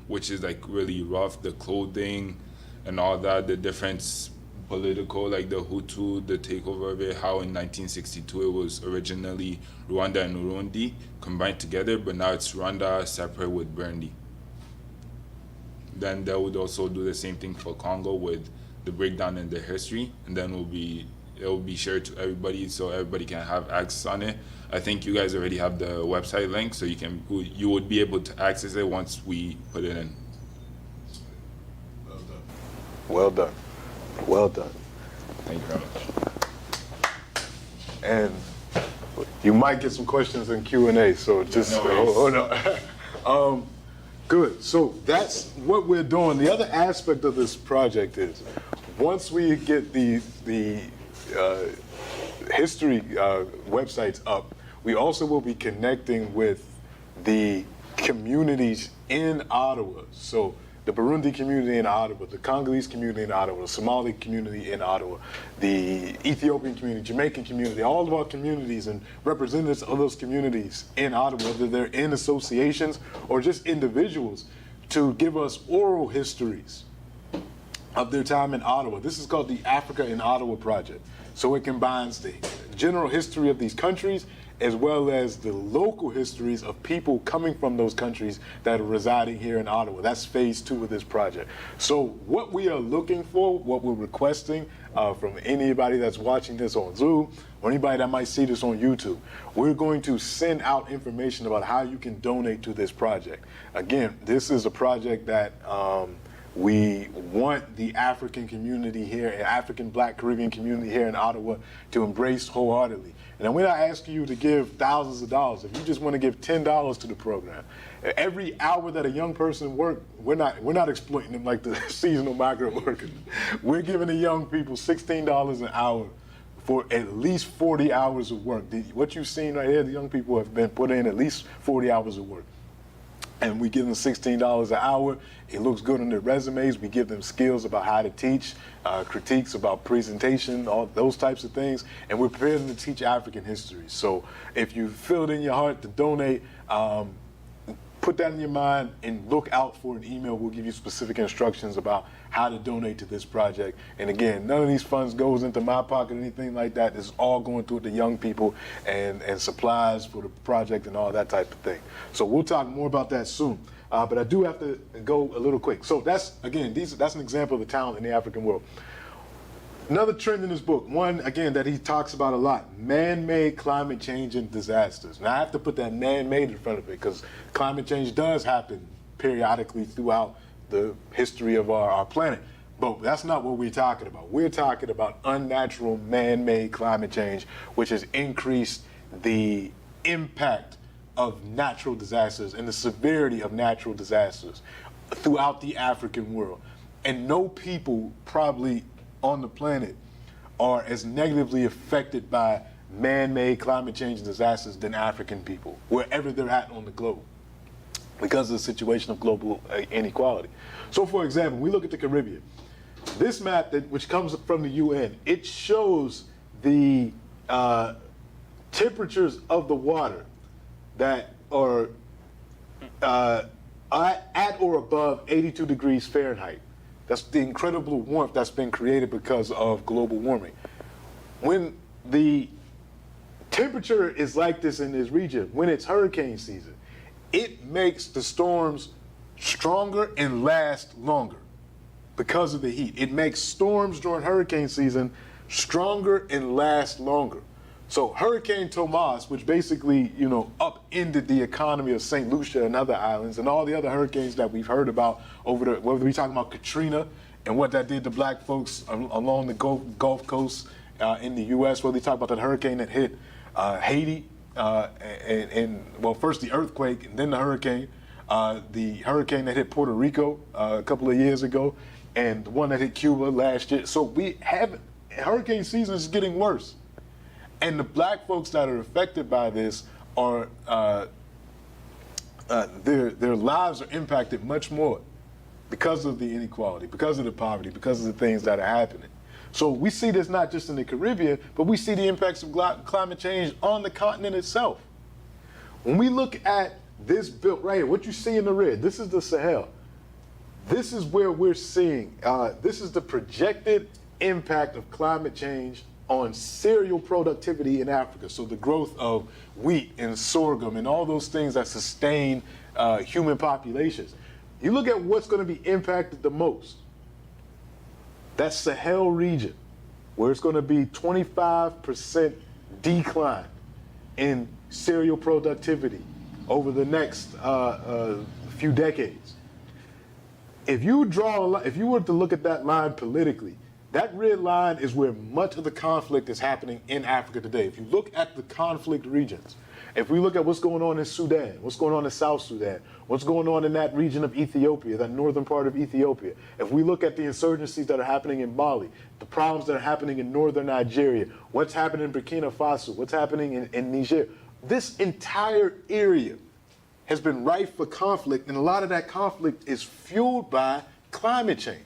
which is like really rough. The clothing and all that, the different political, like the Hutu, the takeover of it, how in 1962 it was originally Rwanda and Burundi combined together, but now it's Rwanda separate with Burundi. Then they would also do the same thing for Congo with the breakdown in the history, and then it will be shared to everybody so everybody can have access on it. I think you guys already have the website link, so you would be able to access it once we put it in. Well done. Well done. Thank you very much. And you might get some questions in Q&A, so just hold on. Good. So that's what we're doing. The other aspect of this project is once we get the history websites up, we also will be connecting with the communities in Ottawa. So the Burundi community in Ottawa, the Congolese community in Ottawa, the Somali community in Ottawa, the Ethiopian community, Jamaican community, all of our communities and representatives of those communities in Ottawa, whether they're in associations or just individuals, to give us oral histories of their time in Ottawa. This is called the Africa in Ottawa Project. So it combines the general history of these countries as well as the local histories of people coming from those countries that are residing here in Ottawa. That's phase 2 of this project. So what we are looking for, what we're requesting from anybody that's watching this on Zoom or anybody that might see this on YouTube, we're going to send out information about how you can donate to this project. Again, this is a project that we want the African community here, African Black Caribbean community here in Ottawa to embrace wholeheartedly. And we're not asking you to give thousands of dollars. If you just want to give $10 to the program, every hour that a young person works, we're not exploiting them like the seasonal migrant workers. We're giving the young people $16 an hour for at least 40 hours of work. What you've seen right here, the young people have been put in at least 40 hours of work. And we give them $16 an hour. It looks good on their resumes. We give them skills about how to teach, critiques about presentation, all those types of things. And we're prepared to teach African history. So if you feel it in your heart to donate, put that in your mind and look out for an email. We'll give you specific instructions about how to donate to this project. And again, none of these funds goes into my pocket or anything like that. It's all going through the young people and supplies for the project and all that type of thing. So we'll talk more about that soon. But I do have to go a little quick. So that's an example of the talent in the African world. Another trend in this book, one, again, that he talks about a lot, man-made climate change and disasters. Now, I have to put that man-made in front of it because climate change does happen periodically throughout the history of our planet. But that's not what we're talking about. We're talking about unnatural man-made climate change, which has increased the impact of natural disasters and the severity of natural disasters throughout the African world. And no people probably on the planet are as negatively affected by man-made climate change and disasters than African people, wherever they're at on the globe, because of the situation of global inequality. So for example, we look at the Caribbean. This map, which comes from the UN, it shows the temperatures of the water that are at or above 82 degrees Fahrenheit. That's the incredible warmth that's been created because of global warming. When the temperature is like this in this region, when it's hurricane season, it makes the storms stronger and last longer because of the heat. It makes storms during hurricane season stronger and last longer. So Hurricane Tomas, which basically, upended the economy of St. Lucia and other islands, and all the other hurricanes that we've heard about whether we talking about Katrina and what that did to black folks along the Gulf Coast in the U.S., whether we talk about that hurricane that hit Haiti, well, first the earthquake and then the hurricane that hit Puerto Rico a couple of years ago, and the one that hit Cuba last year. So hurricane season is getting worse. And the black folks that are affected by this are, their lives are impacted much more because of the inequality, because of the poverty, because of the things that are happening. So we see this not just in the Caribbean, but we see the impacts of climate change on the continent itself. When we look at this built right here, what you see in the red, this is the Sahel. This is where we're seeing, this is the projected impact of climate change on cereal productivity in Africa. So the growth of wheat and sorghum and all those things that sustain human populations. You look at what's going to be impacted the most. That Sahel region, where it's going to be 25% decline in cereal productivity over the next few decades. If you were to look at that line politically, that red line is where much of the conflict is happening in Africa today. If you look at the conflict regions, if we look at what's going on in Sudan, what's going on in South Sudan, what's going on in that region of Ethiopia, that northern part of Ethiopia, if we look at the insurgencies that are happening in Mali, the problems that are happening in northern Nigeria, what's happening in Burkina Faso, what's happening in Niger, this entire area has been rife for conflict, and a lot of that conflict is fueled by climate change.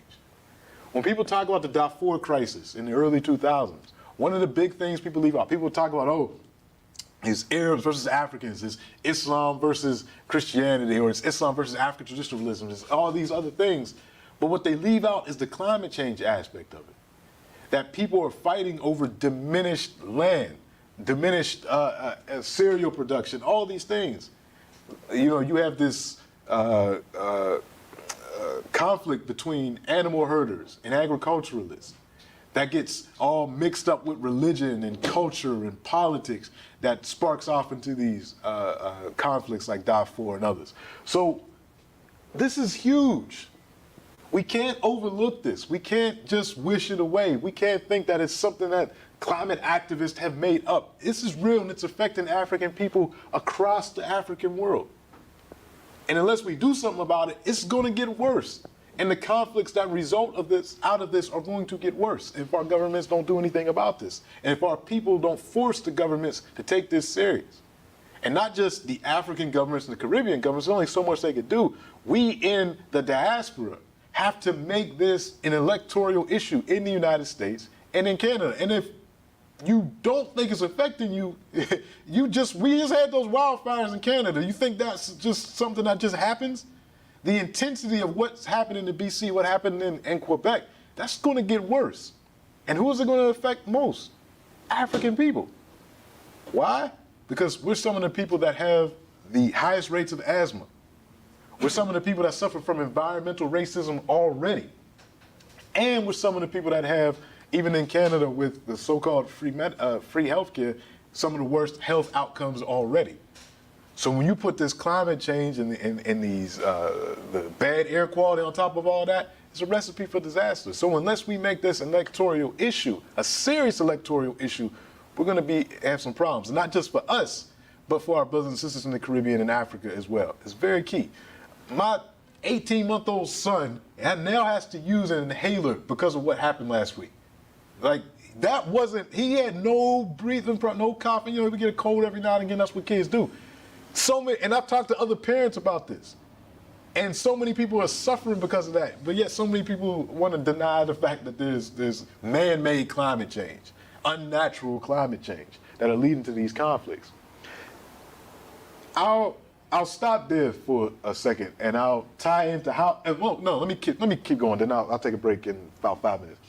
When people talk about the Darfur crisis in the early 2000s, one of the big things people leave out, people talk about, it's Arabs versus Africans, it's Islam versus Christianity, or it's Islam versus African traditionalism, it's all these other things. But what they leave out is the climate change aspect of it. That people are fighting over diminished land, diminished cereal production, all these things. You have this conflict between animal herders and agriculturalists that gets all mixed up with religion and culture and politics that sparks off into these conflicts like Darfur and others. So this is huge. We can't overlook this. We can't just wish it away. We can't think that it's something that climate activists have made up. This is real, and it's affecting African people across the African world. And unless we do something about it, it's going to get worse. And the conflicts that result out of this are going to get worse if our governments don't do anything about this. And if our people don't force the governments to take this serious. And not just the African governments and the Caribbean governments, there's only so much they could do. We in the diaspora have to make this an electoral issue in the United States and in Canada. And if you don't think it's affecting you, we just had those wildfires in Canada. You think that's just something that just happens? The intensity of what's happening in BC, what happened in Quebec, that's going to get worse. And who is it going to affect most? African people. Why? Because we're some of the people that have the highest rates of asthma. We're some of the people that suffer from environmental racism already. And we're some of the people that have, even in Canada with the so-called free healthcare, some of the worst health outcomes already. So when you put this climate change and these the bad air quality on top of all that, it's a recipe for disaster. So unless we make this an electoral issue, a serious electoral issue, we're going to have some problems. Not just for us, but for our brothers and sisters in the Caribbean and Africa as well. It's very key. My 18-month-old son now has to use an inhaler because of what happened last week. Like, he had no breathing problem, no coughing. We get a cold every now and again. That's what kids do. And I've talked to other parents about this. And so many people are suffering because of that. But yet so many people want to deny the fact that there's man-made climate change, unnatural climate change that are leading to these conflicts. I'll stop there for a second and I'll tie into let me keep going, then I'll take a break in about 5 minutes.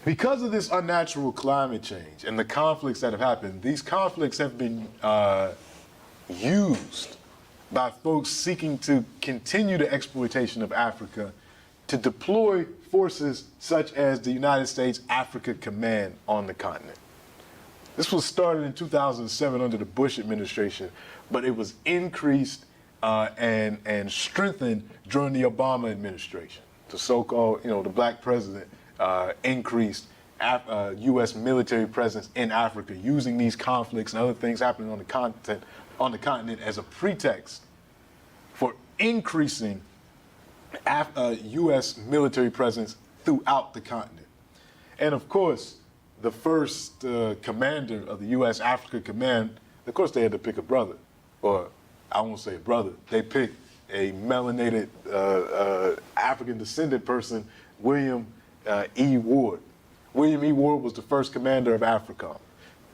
Because of this unnatural climate change and the conflicts that have happened, these conflicts have been used by folks seeking to continue the exploitation of Africa to deploy forces such as the United States Africa Command on the continent. This was started in 2007 under the Bush administration, but it was increased and strengthened during the Obama administration. The so-called, the black president increased U.S. military presence in Africa, using these conflicts and other things happening on the continent as a pretext for increasing U.S. military presence throughout the continent. And of course, the first commander of the U.S. Africa Command, of course they had to pick a brother, or I won't say a brother, they picked a melanated African descended person, William E. Ward. William E. Ward was the first commander of AFRICOM.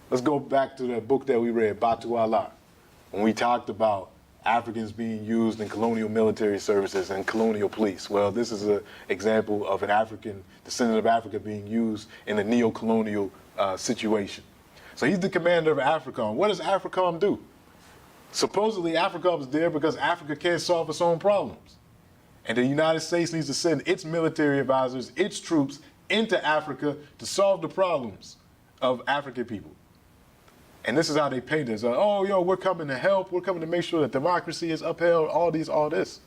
Let's go back to that book that we read, Batu Allah, when we talked about Africans being used in colonial military services and colonial police. Well, this is an example of an African descendant of Africa being used in a neo-colonial situation. So he's the commander of AFRICOM. What does AFRICOM do? Supposedly AFRICOM is there because Africa can't solve its own problems. And the United States needs to send its military advisors, its troops, into Africa to solve the problems of African people. And this is how they paint us. We're coming to help. We're coming to make sure that democracy is upheld, all this.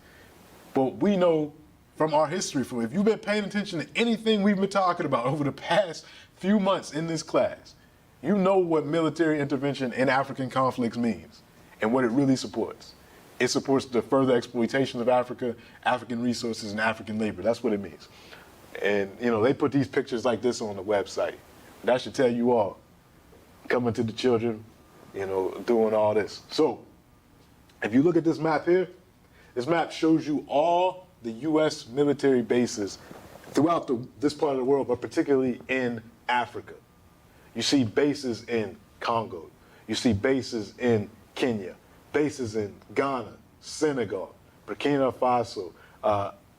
But we know from our history, if you've been paying attention to anything we've been talking about over the past few months in this class, you know what military intervention in African conflicts means and what it really supports. It supports the further exploitation of Africa, African resources, and African labor. That's what it means. And, they put these pictures like this on the website. That should tell you all. Coming to the children, doing all this. So, if you look at this map here, this map shows you all the U.S. military bases throughout this part of the world, but particularly in Africa. You see bases in Congo. You see bases in Kenya, bases in Ghana, Senegal, Burkina Faso,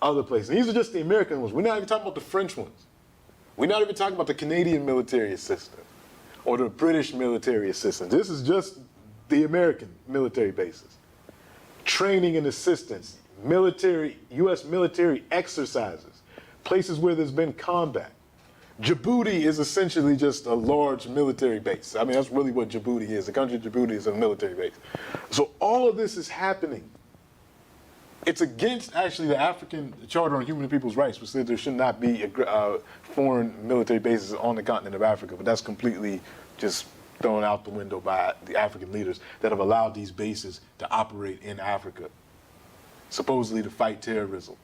other places. And these are just the American ones. We're not even talking about the French ones. We're not even talking about the Canadian military assistance or the British military assistance. This is just the American military bases. Training and assistance, U.S. military exercises, places where there's been combat. Djibouti is essentially just a large military base. I mean, that's really what Djibouti is. The country of Djibouti is a military base. So all of this is happening. It's against, actually, the African Charter on Human and People's Rights, which said there should not be foreign military bases on the continent of Africa, but that's completely just thrown out the window by the African leaders that have allowed these bases to operate in Africa, supposedly to fight terrorism,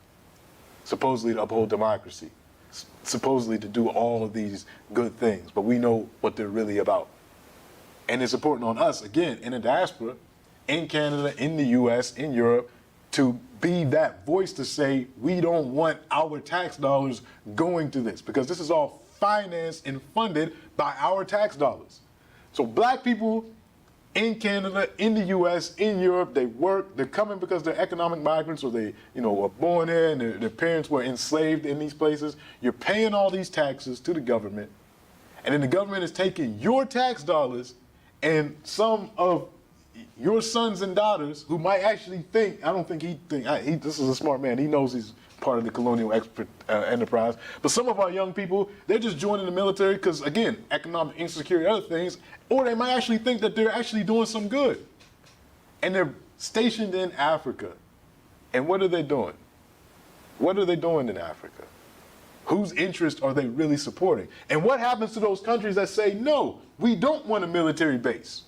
supposedly to uphold democracy, supposedly to do all of these good things, but we know what they're really about. And it's important on us, again, in the diaspora, in Canada, in the US, in Europe, to be that voice to say, we don't want our tax dollars going to this, because this is all financed and funded by our tax dollars. So black people in Canada, in the US, in Europe, they work, they're coming because they're economic migrants, or they, were born there and their parents were enslaved in these places. You're paying all these taxes to the government, and then the government is taking your tax dollars, and some of your sons and daughters who might actually think, I don't think this is a smart man, he knows he's part of the colonial enterprise, but some of our young people, they're just joining the military because, again, economic insecurity, other things, or they might actually think that they're actually doing some good. And they're stationed in Africa. And what are they doing? What are they doing in Africa? Whose interest are they really supporting? And what happens to those countries that say, no, we don't want a military base?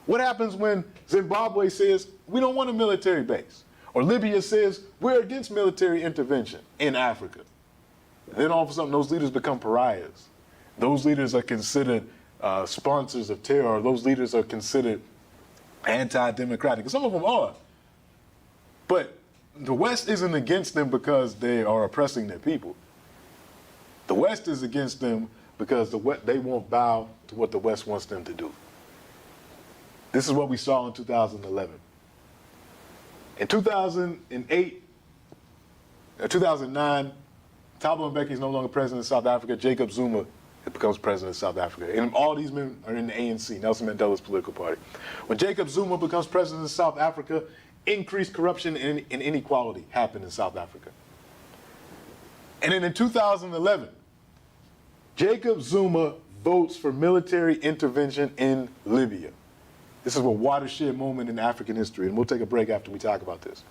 What happens when Zimbabwe says, we don't want a military base? Or Libya says, we're against military intervention in Africa? And then all of a sudden, those leaders become pariahs. Those leaders are considered sponsors of terror. Those leaders are considered anti-democratic. Some of them are. But the West isn't against them because they are oppressing their people. The West is against them because they won't bow to what the West wants them to do. This is what we saw in 2011. In 2008, 2009, Thabo Mbeki is no longer president of South Africa. Jacob Zuma becomes president of South Africa. And all these men are in the ANC, Nelson Mandela's political party. When Jacob Zuma becomes president of South Africa, increased corruption and inequality happened in South Africa. And then in 2011, Jacob Zuma votes for military intervention in Libya. This is a watershed moment in African history, and we'll take a break after we talk about this.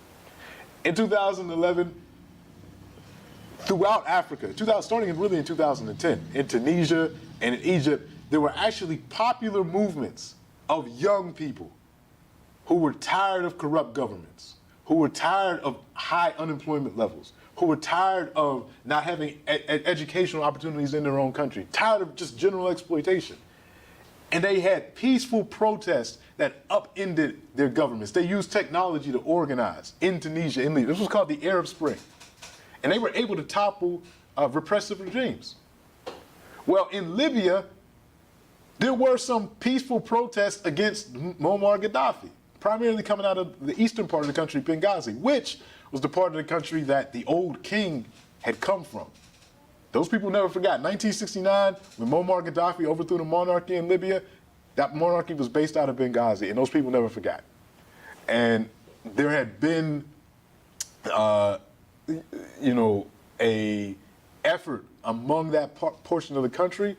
In 2011, throughout Africa, starting really in 2010, in Tunisia and in Egypt, there were actually popular movements of young people who were tired of corrupt governments, who were tired of high unemployment levels, who were tired of not having educational opportunities in their own country, tired of just general exploitation. And they had peaceful protests that upended their governments. They used technology to organize in Tunisia, in Libya. This was called the Arab Spring. And they were able to topple repressive regimes. Well, in Libya, there were some peaceful protests against Muammar Gaddafi, primarily coming out of the eastern part of the country, Benghazi, which was the part of the country that the old king had come from. Those people never forgot. 1969, when Muammar Gaddafi overthrew the monarchy in Libya, that monarchy was based out of Benghazi, and those people never forgot. And there had been, a effort among that portion of the country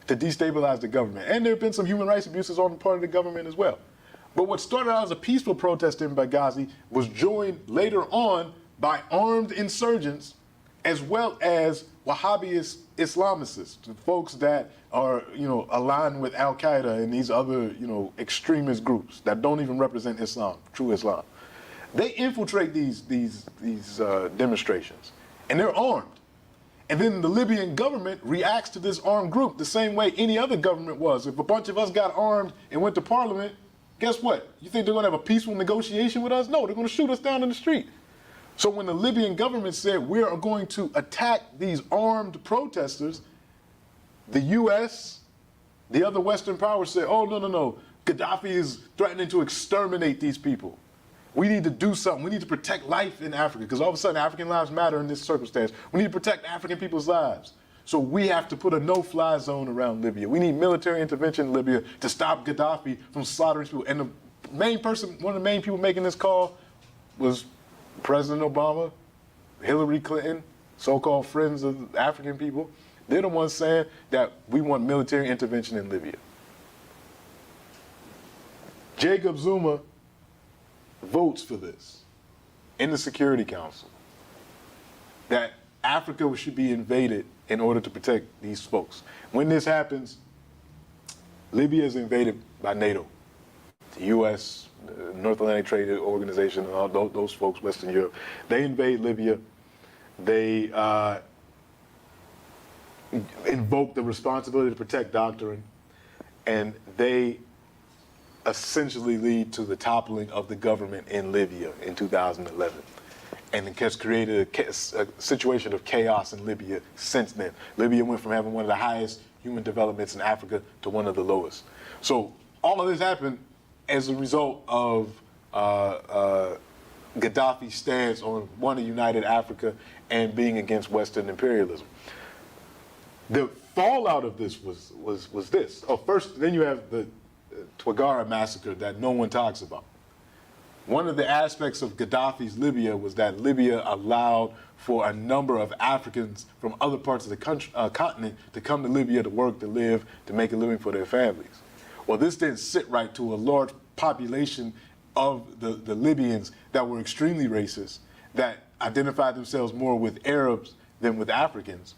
to destabilize the government. And there have been some human rights abuses on the part of the government as well. But what started out as a peaceful protest in Benghazi was joined later on by armed insurgents as well as Wahhabist Islamicists, the folks that are, aligned with Al-Qaeda and these other, extremist groups that don't even represent Islam, true Islam. They infiltrate these demonstrations, and they're armed. And then the Libyan government reacts to this armed group the same way any other government was. If a bunch of us got armed and went to parliament, guess what? You think they're going to have a peaceful negotiation with us? No, they're going to shoot us down in the street. So when the Libyan government said we are going to attack these armed protesters, the U.S., the other Western powers said, oh, no. Gaddafi is threatening to exterminate these people. We need to do something. We need to protect life in Africa, because all of a sudden African lives matter in this circumstance. We need to protect African people's lives. So we have to put a no-fly zone around Libya. We need military intervention in Libya to stop Gaddafi from slaughtering people. And the main person, one of the main people making this call was President Obama, Hillary Clinton, so-called friends of African people. They're the ones saying that we want military intervention in Libya. Jacob Zuma votes for this in the Security Council, that Africa should be invaded in order to protect these folks. When this happens, Libya is invaded by NATO, the U.S., the North Atlantic Trade Organization, and all those folks, Western Europe. They invade Libya. They invoke the responsibility to protect doctrine, and they essentially lead to the toppling of the government in Libya in 2011. And it has created a situation of chaos in Libya since then. Libya went from having one of the highest human developments in Africa to one of the lowest. So all of this happened as a result of Gaddafi's stance on one, a united Africa and being against Western imperialism. The fallout of this was this. Oh, first, then you have the Tuareg massacre that no one talks about. One of the aspects of Gaddafi's Libya was that Libya allowed for a number of Africans from other parts of the continent to come to Libya to work, to live, to make a living for their families. Well, this didn't sit right to a large population of the Libyans that were extremely racist, that identified themselves more with Arabs than with Africans.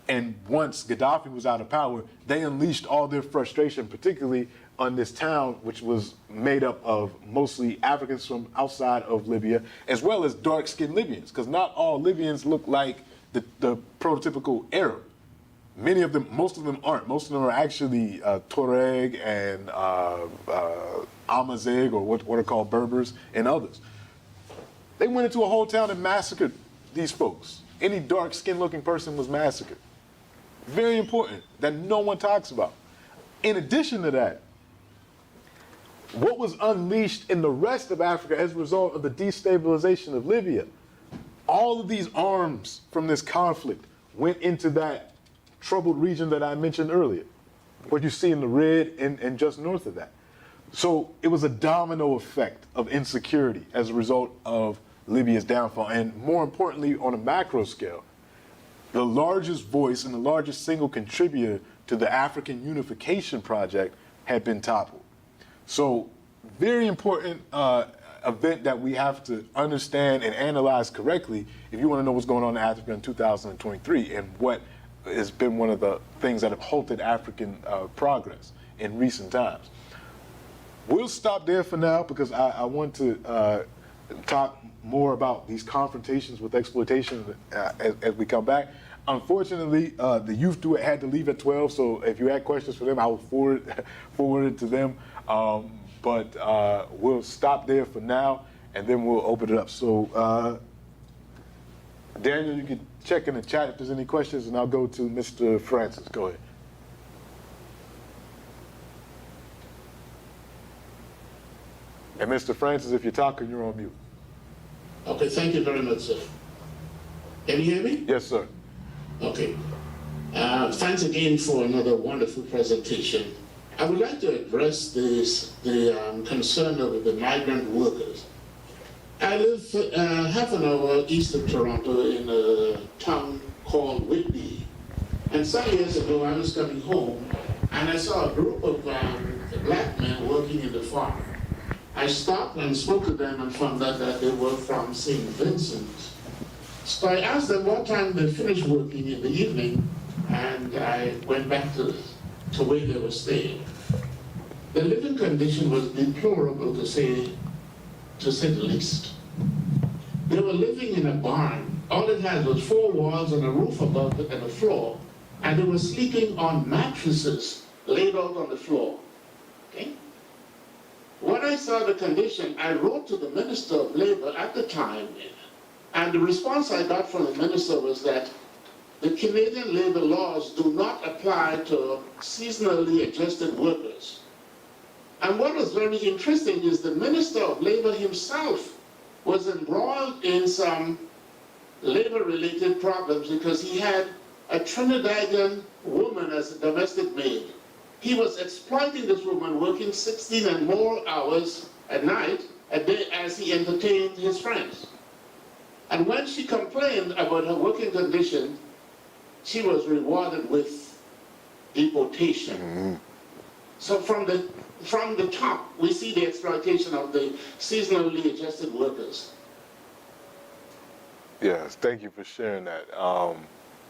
And once Gaddafi was out of power, they unleashed all their frustration, particularly on this town, which was made up of mostly Africans from outside of Libya, as well as dark-skinned Libyans, because not all Libyans look like the prototypical Arab. Many of them, most of them aren't. Most of them are actually Tuareg and Amazigh, or what are called Berbers, and others. They went into a whole town and massacred these folks. Any dark-skinned looking person was massacred. Very important, that no one talks about. In addition to that, what was unleashed in the rest of Africa as a result of the destabilization of Libya, all of these arms from this conflict went into that troubled region that I mentioned earlier, what you see in the red and just north of that. So it was a domino effect of insecurity as a result of Libya's downfall. And more importantly, on a macro scale, the largest voice and the largest single contributor to the African Unification Project had been toppled. So very important event that we have to understand and analyze correctly if you want to know what's going on in Africa in 2023 and what has been one of the things that have halted African progress in recent times. We'll stop there for now because I want to talk more about these confrontations with exploitation as we come back. Unfortunately, the youth had to leave at 12, so if you had questions for them, I will forward it to them. But we'll stop there for now, and then we'll open it up. So, Daniel, you can check in the chat if there's any questions, and I'll go to Mr. Francis. Go ahead. And Mr. Francis, if you're talking, you're on mute. Okay, thank you very much, sir. Can you hear me? Yes, sir. Okay. Thanks again for another wonderful presentation. I would like to address the concern of the migrant workers. I live half an hour east of Toronto in a town called Whitby. And some years ago, I was coming home and I saw a group of black men working in the farm. I stopped and spoke to them and found out that they were from St. Vincent. So I asked them what time they finished working in the evening, and I went back to where they were staying. The living condition was deplorable to say the least. They were living in a barn. All it had was 4 walls and a roof above it and a floor, and they were sleeping on mattresses laid out on the floor. Okay? When I saw the condition, I wrote to the Minister of Labor at the time, and the response I got from the minister was that the Canadian labor laws do not apply to seasonally adjusted workers. And what was very interesting is the Minister of Labor himself was embroiled in some labor-related problems because he had a Trinidadian woman as a domestic maid. He was exploiting this woman, working 16 and more hours a night, a day, as he entertained his friends. And when she complained about her working condition, she was rewarded with deportation. Mm-hmm. So from the top, we see the exploitation of the seasonally adjusted workers. Yes, thank you for sharing that.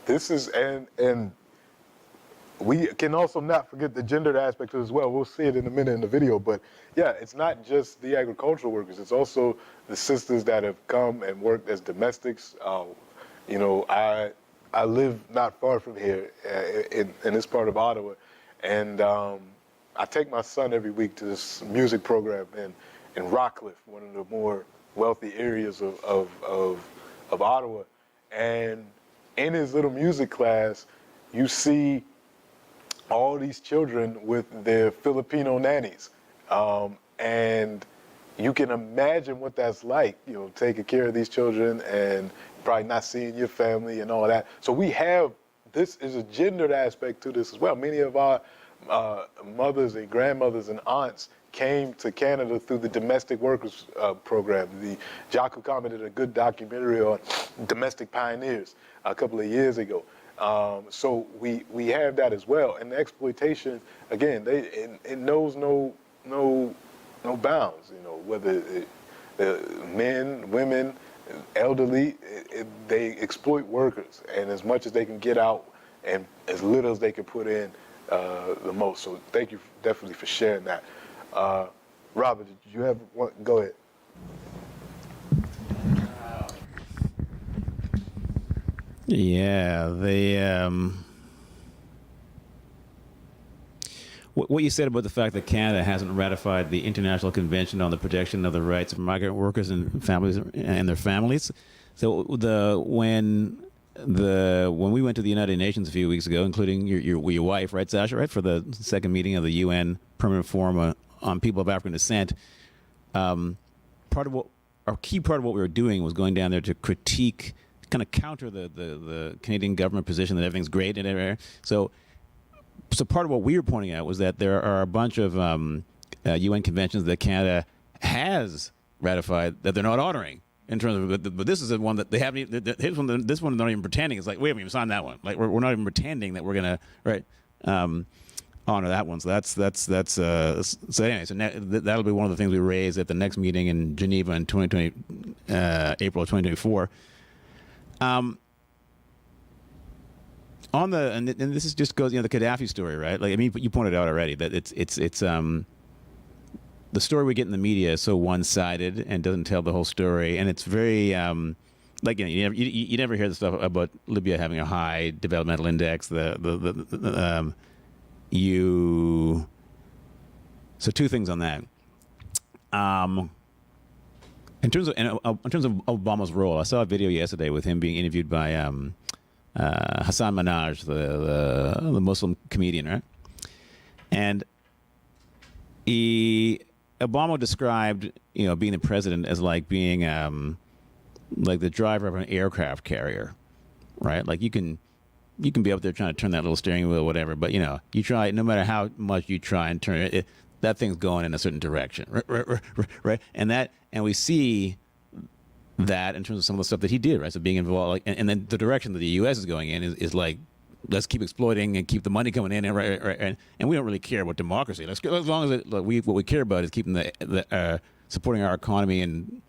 This is, and we can also not forget the gendered aspect as well. We'll see it in a minute in the video, but yeah, it's not just the agricultural workers. It's also the sisters that have come and worked as domestics. You know, I live not far from here in this part of Ottawa, and I take my son every week to this music program in Rockcliffe, one of the more wealthy areas of Ottawa. And in his little music class, you see all these children with their Filipino nannies. And you can imagine what that's like, you know, taking care of these children and probably not seeing your family and all that. So this is a gendered aspect to this as well. Many of our mothers and grandmothers and aunts came to Canada through the domestic workers program. The Jaco commented a good documentary on domestic pioneers a couple of years ago. So we have that as well. And the exploitation, again, it knows no bounds, you know, whether men, women, elderly, they exploit workers, and as much as they can get out and as little as they can put in, the most. So thank you definitely for sharing that. Robert, did you have one? Go ahead. Yeah, what you said about the fact that Canada hasn't ratified the International Convention on the Protection of the Rights of Migrant Workers and Families and their families. So when we went to the United Nations a few weeks ago, including your wife, right, Sasha, right, for the second meeting of the UN Permanent Forum on People of African Descent, our key part of what we were doing was going down there to critique, kind of counter the Canadian government position that everything's great and everything. So part of what we were pointing out was that there are a bunch of UN conventions that Canada has ratified that they're not honoring. In terms of, but this is the one that they haven't even, this one they're not even pretending. It's like, we haven't even signed that one. Like, we're not even pretending that we're going to, right? honor that one. So so anyway. So that'll be one of the things we raise at the next meeting in Geneva in April of 2024. And this is just goes, the Gaddafi story, right? Like, I mean, you pointed out already that it's the story we get in the media is so one-sided and doesn't tell the whole story, and it's very like, you never hear the stuff about Libya having a high developmental index. So two things on that. In terms of Obama's role, I saw a video yesterday with him being interviewed by Hassan Minhaj, the Muslim comedian, right? And Obama described, being the president as like being like the driver of an aircraft carrier, right? Like you can be up there trying to turn that little steering wheel or whatever, but you try, no matter how much you try and turn it, that thing's going in a certain direction, right? And we see that in terms of some of the stuff that he did, right? So being involved, and then the direction that the U.S. is going in is like, let's keep exploiting and keep the money coming in, and we don't really care about democracy. As long as what we care about is keeping the supporting our economy and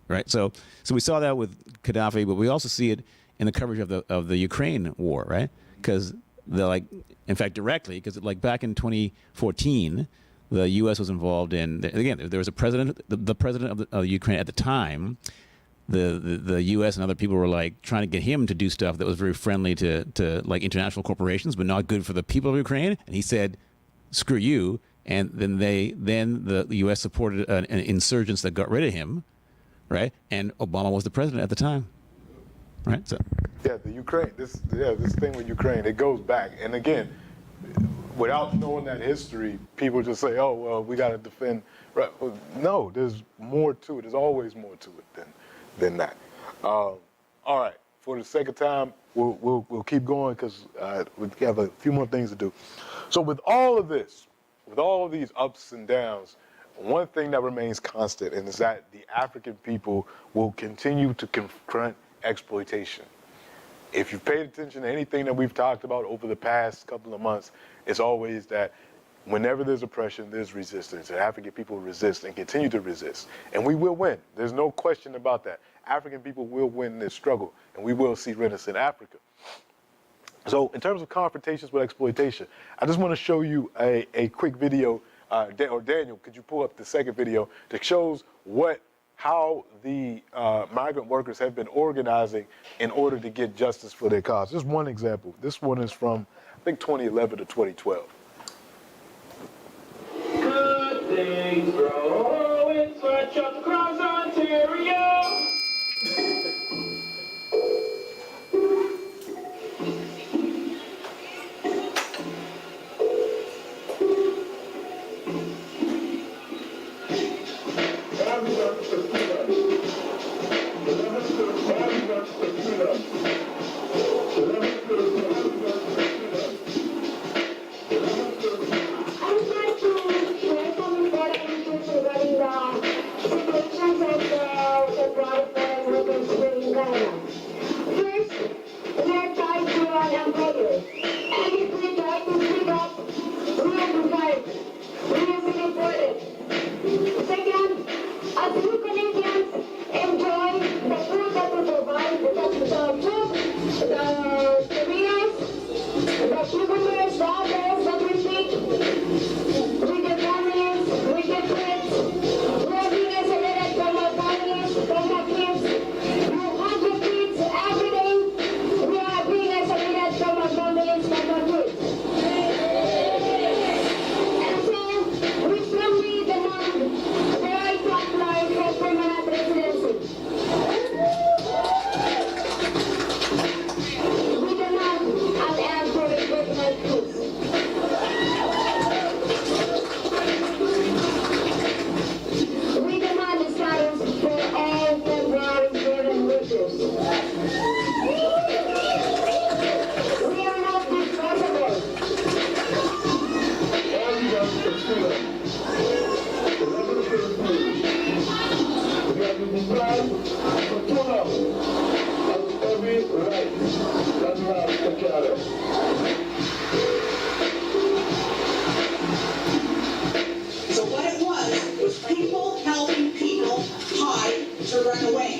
right. So we saw that with Gaddafi, but we also see it in the coverage of the Ukraine war, right? Because in fact, directly, because back in 2014. The U.S. was involved in, again, there was a president, the president of Ukraine at the time. The U.S. and other people were trying to get him to do stuff that was very friendly to international corporations, but not good for the people of Ukraine. And he said, "Screw you!" And then the U.S. supported an insurgents that got rid of him, right? And Obama was the president at the time, right? So yeah, this thing with Ukraine, it goes back, and again, without knowing that history, people just say, "Oh, well, we got to defend." Right? Well, no, there's more to it. There's always more to it than that. All right. For the sake of time, we'll keep going because we have a few more things to do. So with all of this, with all of these ups and downs, one thing that remains constant, and is that the African people will continue to confront exploitation. If you've paid attention to anything that we've talked about over the past couple of months, it's always that whenever there's oppression, there's resistance. And African people resist and continue to resist. And we will win. There's no question about that. African people will win this struggle, and we will see Renaissance Africa. So in terms of confrontations with exploitation, I just want to show you a quick video. Daniel, could you pull up the second video that shows how the migrant workers have been organizing in order to get justice for their cause. Just one example. This one is from, I think, 2011 to 2012. Good things grow in such across Ontario.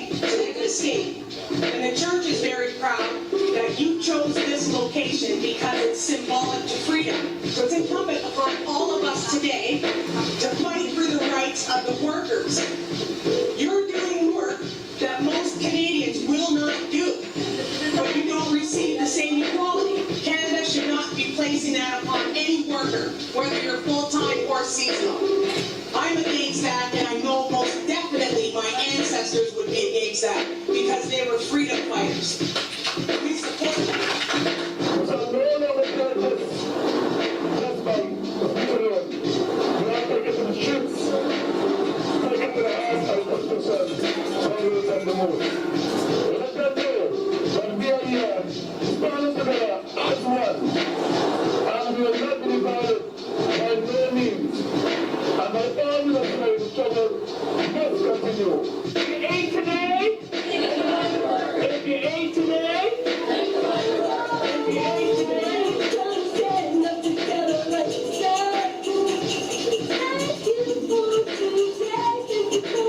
today to make a state. And the church is very proud that you chose this location because it's symbolic to freedom. So it's incumbent upon all of us today to fight for the rights of the workers. You're doing work that most Canadians will not do, but you don't receive the same equality. Canada should not be placing that upon any worker, whether you're full-time or seasonal. I'm against that, and I know most definitely my ancestors would be against that, because they were freedom fighters. We support them. So no longer churches, just by the people alone. We have to get to the streets, take it to the house and construction, always on the move. Let them know that we are here, standing together as one, and we will not be divided by no means. And by all means, the struggle must continue. If you ain't today, if you ain't today, if you ain't today, don't stand up together like you said. Thank you for today, thank you for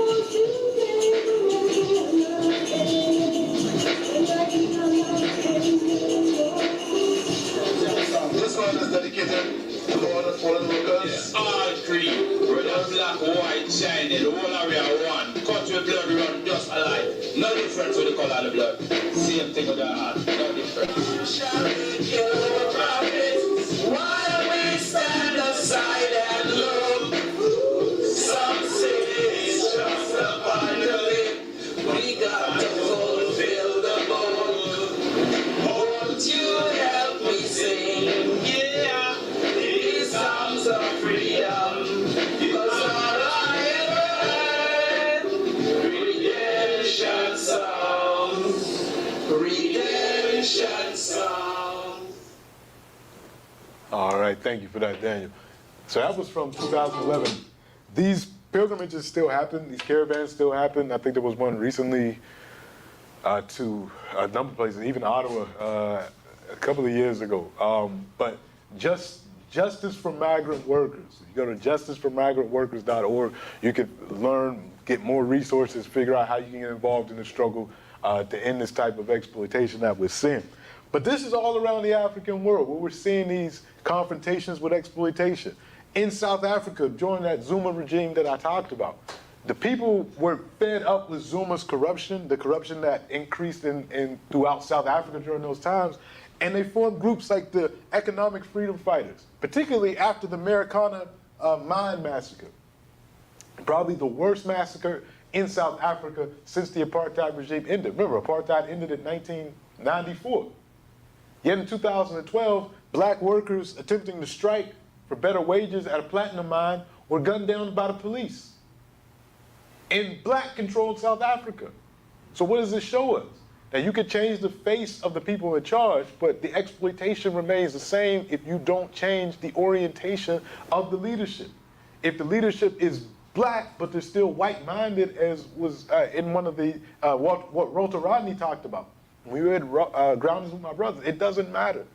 This one is dedicated to all the fallen workers. all three, whether black, white, Chinese, the whole area one. Cut your blood run just alike. No difference with the color of the blood. Same thing with the heart. No difference. While we stand aside and look, some say it's just a part of it. We got to fulfill the book. Won't you help me sing? Yeah, these songs of freedom. Because all I ever heard, redemption songs, redemption songs. All right, thank you for that, Daniel. So that was from 2011. These pilgrimages still happen. These caravans still happen. I think there was one recently to a number of places, even Ottawa, a couple of years ago. But Justice for Migrant Workers. You go to justiceformigrantworkers.org. You can learn, get more resources, figure out how you can get involved in the struggle to end this type of exploitation that we're seeing. But this is all around the African world where we're seeing these confrontations with exploitation. In South Africa, during that Zuma regime that I talked about, the people were fed up with Zuma's corruption, the corruption that increased throughout South Africa during those times, and they formed groups like the Economic Freedom Fighters, particularly after the Marikana mine massacre. Probably the worst massacre in South Africa since the apartheid regime ended. Remember, apartheid ended in 1994. Yet in 2012, black workers attempting to strike for better wages at a platinum mine were gunned down by the police in black-controlled South Africa. So what does this show us? That you could change the face of the people in charge, but the exploitation remains the same if you don't change the orientation of the leadership. If the leadership is black, but they're still white-minded, as was in one of the, what Walter Rodney talked about. We read Grounded with My Brothers. It doesn't matter.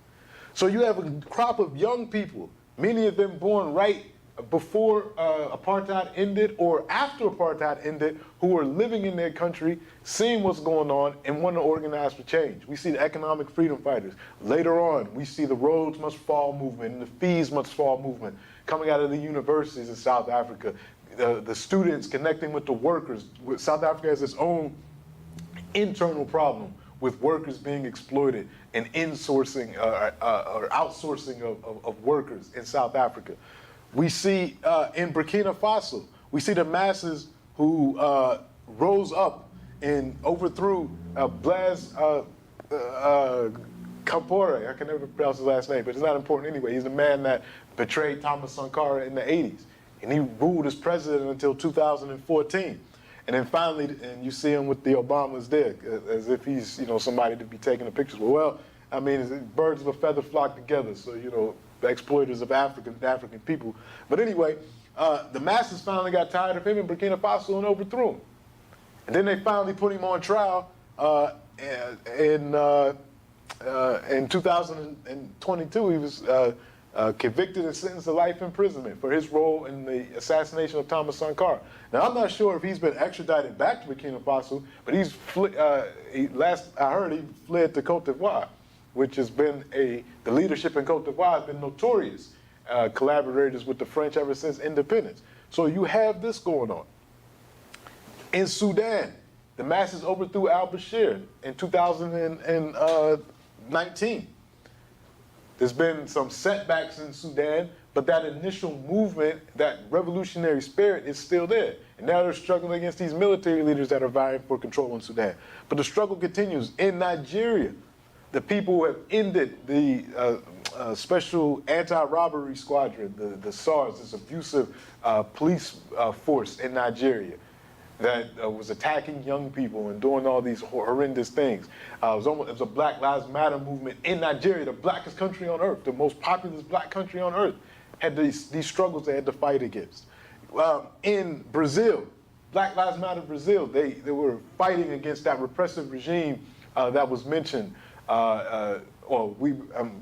So you have a crop of young people, many of them born right before apartheid ended or after apartheid ended, who are living in their country, seeing what's going on, and want to organize for change. We see the Economic Freedom Fighters. Later on, we see the Rhodes Must Fall movement and the Fees Must Fall movement coming out of the universities in South Africa. The students connecting with the workers. South Africa has its own internal problem with workers being exploited and insourcing or outsourcing of workers in South Africa. We see in Burkina Faso, we see the masses who rose up and overthrew Blaise Compaoré. I can never pronounce his last name, but it's not important anyway. He's the man that betrayed Thomas Sankara in the 80s. And he ruled as president until 2014. And then finally, and you see him with the Obamas there, as if he's, somebody to be taking the pictures with. Well, I mean, birds of a feather flock together. So, the exploiters of African people. But anyway, the masses finally got tired of him in Burkina Faso and overthrew him. And then they finally put him on trial in 2022. He was convicted and sentenced to life imprisonment for his role in the assassination of Thomas Sankara. Now, I'm not sure if he's been extradited back to Burkina Faso, but last I heard he fled to Cote d'Ivoire, which has been the leadership in Cote d'Ivoire has been notorious collaborators with the French ever since independence. So you have this going on. In Sudan, the masses overthrew al-Bashir in 2019. There's been some setbacks in Sudan, but that initial movement, that revolutionary spirit is still there. And now they're struggling against these military leaders that are vying for control in Sudan. But the struggle continues. In Nigeria, the people who have ended the Special Anti-Robbery Squadron, the SARS, this abusive police force in Nigeria that was attacking young people and doing all these horrendous things. It was a Black Lives Matter movement in Nigeria, the blackest country on earth, the most populous black country on earth, had these struggles they had to fight against. In Brazil, Black Lives Matter Brazil, they were fighting against that repressive regime that was mentioned.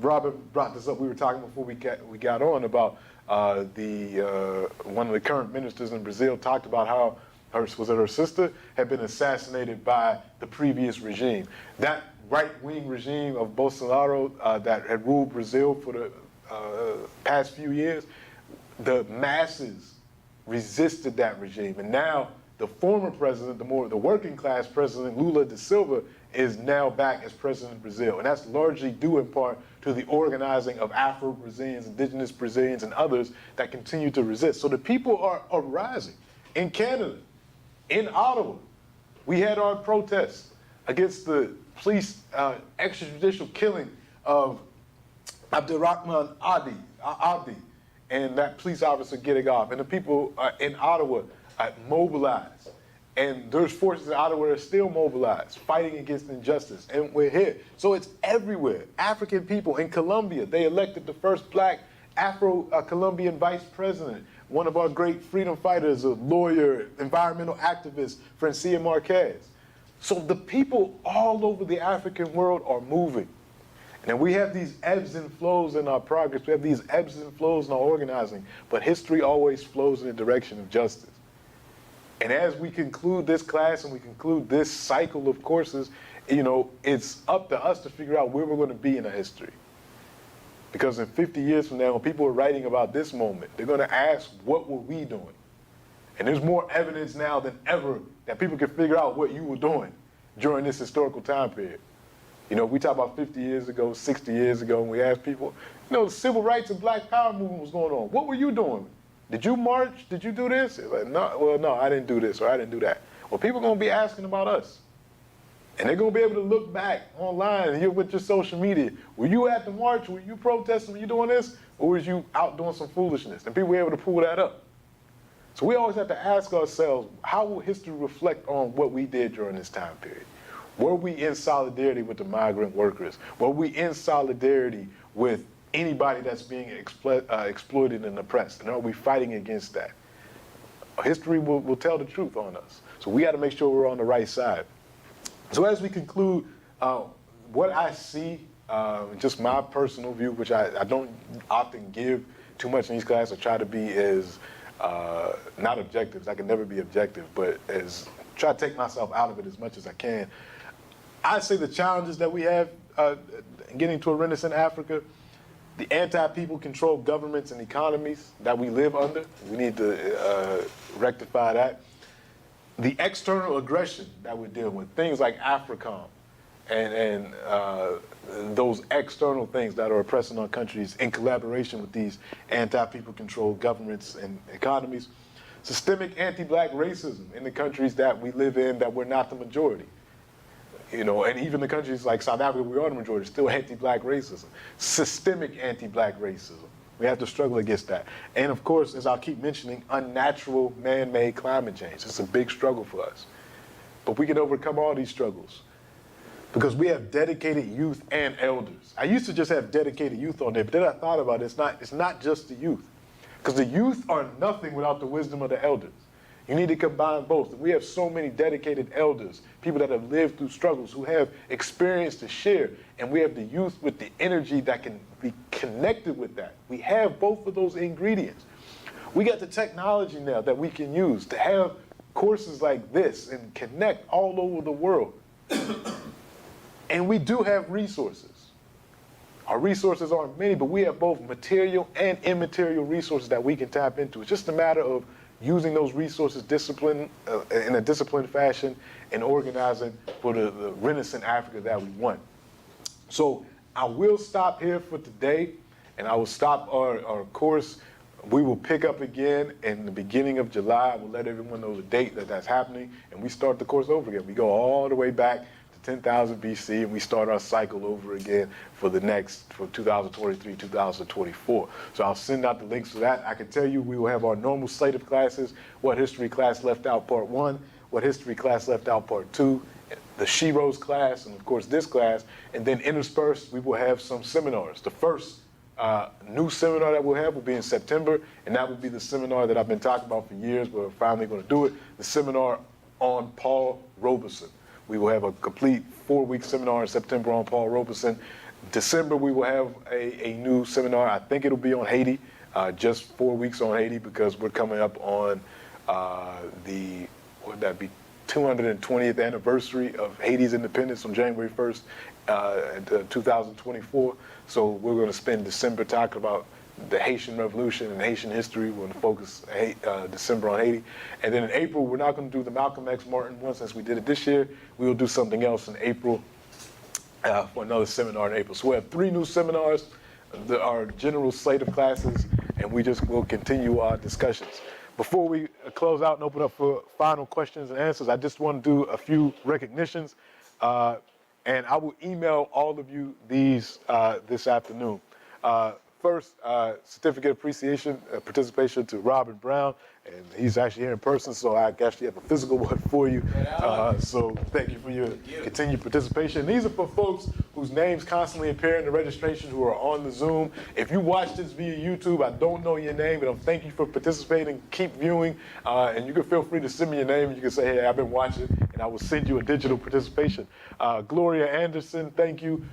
Robert brought this up. We were talking before we got on about one of the current ministers in Brazil talked about how her sister had been assassinated by the previous regime. That right-wing regime of Bolsonaro that had ruled Brazil for the past few years, the masses resisted that regime. And now the former president, the working class president, Lula da Silva, is now back as president of Brazil. And that's largely due in part to the organizing of Afro-Brazilians, indigenous Brazilians, and others that continue to resist. So the people are rising. In Canada, in Ottawa, we had our protests against the police extrajudicial killing of Abdurrahman Abdi and that police officer getting off. And the people in Ottawa mobilized. And there's forces in Ottawa that are still mobilized, fighting against injustice. And we're here. So it's everywhere. African people in Colombia, they elected the first black Afro-Colombian vice president. One of our great freedom fighters, a lawyer, environmental activist, Francia Marquez. So the people all over the African world are moving. And we have these ebbs and flows in our progress. We have these ebbs and flows in our organizing. But history always flows in the direction of justice. And as we conclude this class and we conclude this cycle of courses, it's up to us to figure out where we're going to be in our history. Because in 50 years from now, when people are writing about this moment, they're going to ask, what were we doing? And there's more evidence now than ever that people can figure out what you were doing during this historical time period. We talk about 50 years ago, 60 years ago, and we ask people, the civil rights and black power movement was going on. What were you doing? Did you march? Did you do this? Like, no, I didn't do this or I didn't do that. Well, people are going to be asking about us. And they're going to be able to look back online and hear with your social media. Were you at the march? Were you protesting? Were you doing this? Or was you out doing some foolishness? And people were able to pull that up. So we always have to ask ourselves, how will history reflect on what we did during this time period? Were we in solidarity with the migrant workers? Were we in solidarity with anybody that's being exploited and oppressed? And are we fighting against that? History will tell the truth on us. So we got to make sure we're on the right side. So as we conclude, what I see, just my personal view, which I don't often give too much in these classes, I try to be as, not objective, I can never be objective, but try to take myself out of it as much as I can. I say the challenges that we have getting to a renaissance Africa, the anti-people controlled governments and economies that we live under, we need to rectify that. The external aggression that we're dealing with, things like AFRICOM and those external things that are oppressing our countries in collaboration with these anti-people controlled governments and economies. Systemic anti-black racism in the countries that we live in that we're not the majority. And even the countries like South Africa, we are the majority, still anti-black racism. Systemic anti-black racism. We have to struggle against that. And of course, as I'll keep mentioning, unnatural man-made climate change. It's a big struggle for us. But we can overcome all these struggles because we have dedicated youth and elders. I used to just have dedicated youth on there, but then I thought about it, it's not just the youth. Because the youth are nothing without the wisdom of the elders. You need to combine both. We have so many dedicated elders, people that have lived through struggles, who have experience to share, and we have the youth with the energy that can be connected with that. We have both of those ingredients. We got the technology now that we can use to have courses like this and connect all over the world. And we do have resources. Our resources aren't many, but we have both material and immaterial resources that we can tap into. It's just a matter of using those resources in a disciplined fashion and organizing for the Renaissance Africa that we want. So I will stop here for today, and I will stop our course. We will pick up again in the beginning of July. I will let everyone know the date that's happening, and we start the course over again. We go all the way back to 10,000 BC, and we start our cycle over again for 2023, 2024. So I'll send out the links to that. I can tell you we will have our normal slate of classes, What History Class Left Out Part 1, What History Class Left Out Part 2, the Sheroes class, and of course this class, and then interspersed we will have some seminars. The first new seminar that we'll have will be in September, and that will be the seminar that I've been talking about for years. We're finally going to do it, the seminar on Paul Robeson. We will have a complete 4-week seminar in September on Paul Robeson. December, we will have a new seminar. I think it'll be on Haiti, just 4 weeks on Haiti, because we're coming up on the 220th anniversary of Haiti's independence on January 1st, 2024. So we're going to spend December talking about the Haitian Revolution and Haitian history. We're going to focus December on Haiti. And then in April, we're not going to do the Malcolm X Martin one since we did it this year. We will do something else in April for another seminar in April. So we have 3 new seminars, our general slate of classes, and we just will continue our discussions. Before we close out and open up for final questions and answers, I just want to do a few recognitions, and I will email all of you these this afternoon. First, certificate of appreciation, participation to Robert Brown, and he's actually here in person, so I actually have a physical one for you. So thank you for your continued participation. These are for folks whose names constantly appear in the registration who are on the Zoom. If you watch this via YouTube, I don't know your name, but I'm thank you for participating. Keep viewing, and you can feel free to send me your name, and you can say, hey, I've been watching, and I will send you a digital participation. Gloria Anderson, thank you.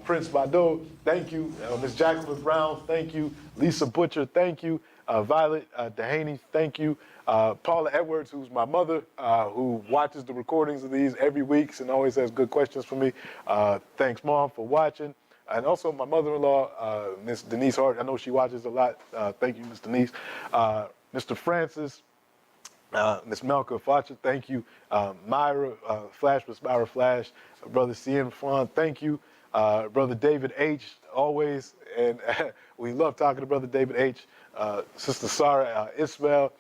Prince Bado, thank you. Ms. Jacqueline Brown, thank you. Lisa Butcher, thank you. Violet Dehaney, thank you. Paula Edwards, who's my mother, who watches the recordings of these every week and always has good questions for me. Thanks, Mom, for watching. And also my mother-in-law, Miss Denise Hart. I know she watches a lot. Thank you, Miss Denise. Mr. Francis, Miss Melka Facha, thank you. Myra Flash, Miss Myra Flash. Brother Cien Fawn, thank you. Brother David H, always, and we love talking to Brother David H. Sister Sarah Ismail,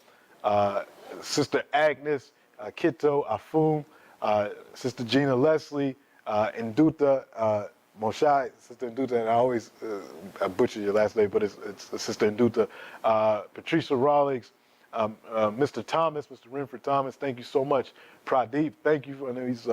Sister Agnes, Kito Afum, Sister Gina Leslie, Induta Moshai, Sister Induta, and I always I butcher your last name, but it's Sister Induta, Patricia Rawlings, Mr. Thomas, Mr. Renford Thomas, thank you so much. Pradeep, thank you. I know he's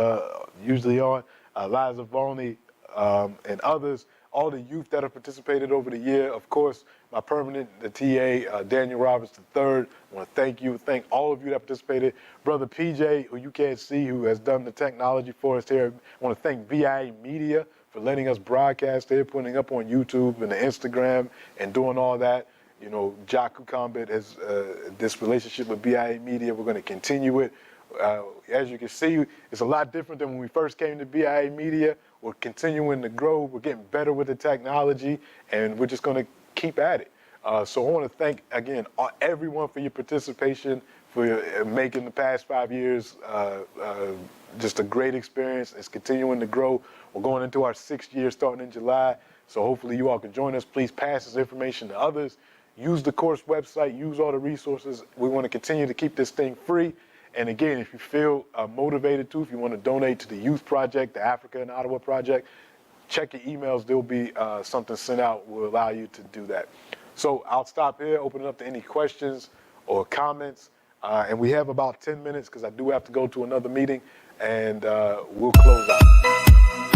usually on. Liza Voney, and others, all the youth that have participated over the year. Of course, my permanent TA, Daniel Roberts III. I want to thank you, thank all of you that participated. Brother PJ, who you can't see, who has done the technology for us here. I want to thank BIA Media for letting us broadcast here, putting up on YouTube and the Instagram and doing all that. You know, Jaku Combat has this relationship with BIA Media. We're going to continue it. As you can see, it's a lot different than when we first came to BIA Media. We're continuing to grow. We're getting better with the technology, and we're just going to keep at it. So I want to thank, again, everyone for your participation, for making the past 5 years just a great experience. It's continuing to grow. We're going into our 6th year starting in July, so hopefully you all can join us. Please pass this information to others. Use the course website. Use all the resources. We want to continue to keep this thing free. And again, if you feel motivated to, if you want to donate to the Youth Project, the Africa in Ottawa Project, check your emails. There'll be something sent out will allow you to do that. So I'll stop here, open it up to any questions or comments. And we have about 10 minutes because I do have to go to another meeting, and we'll close out.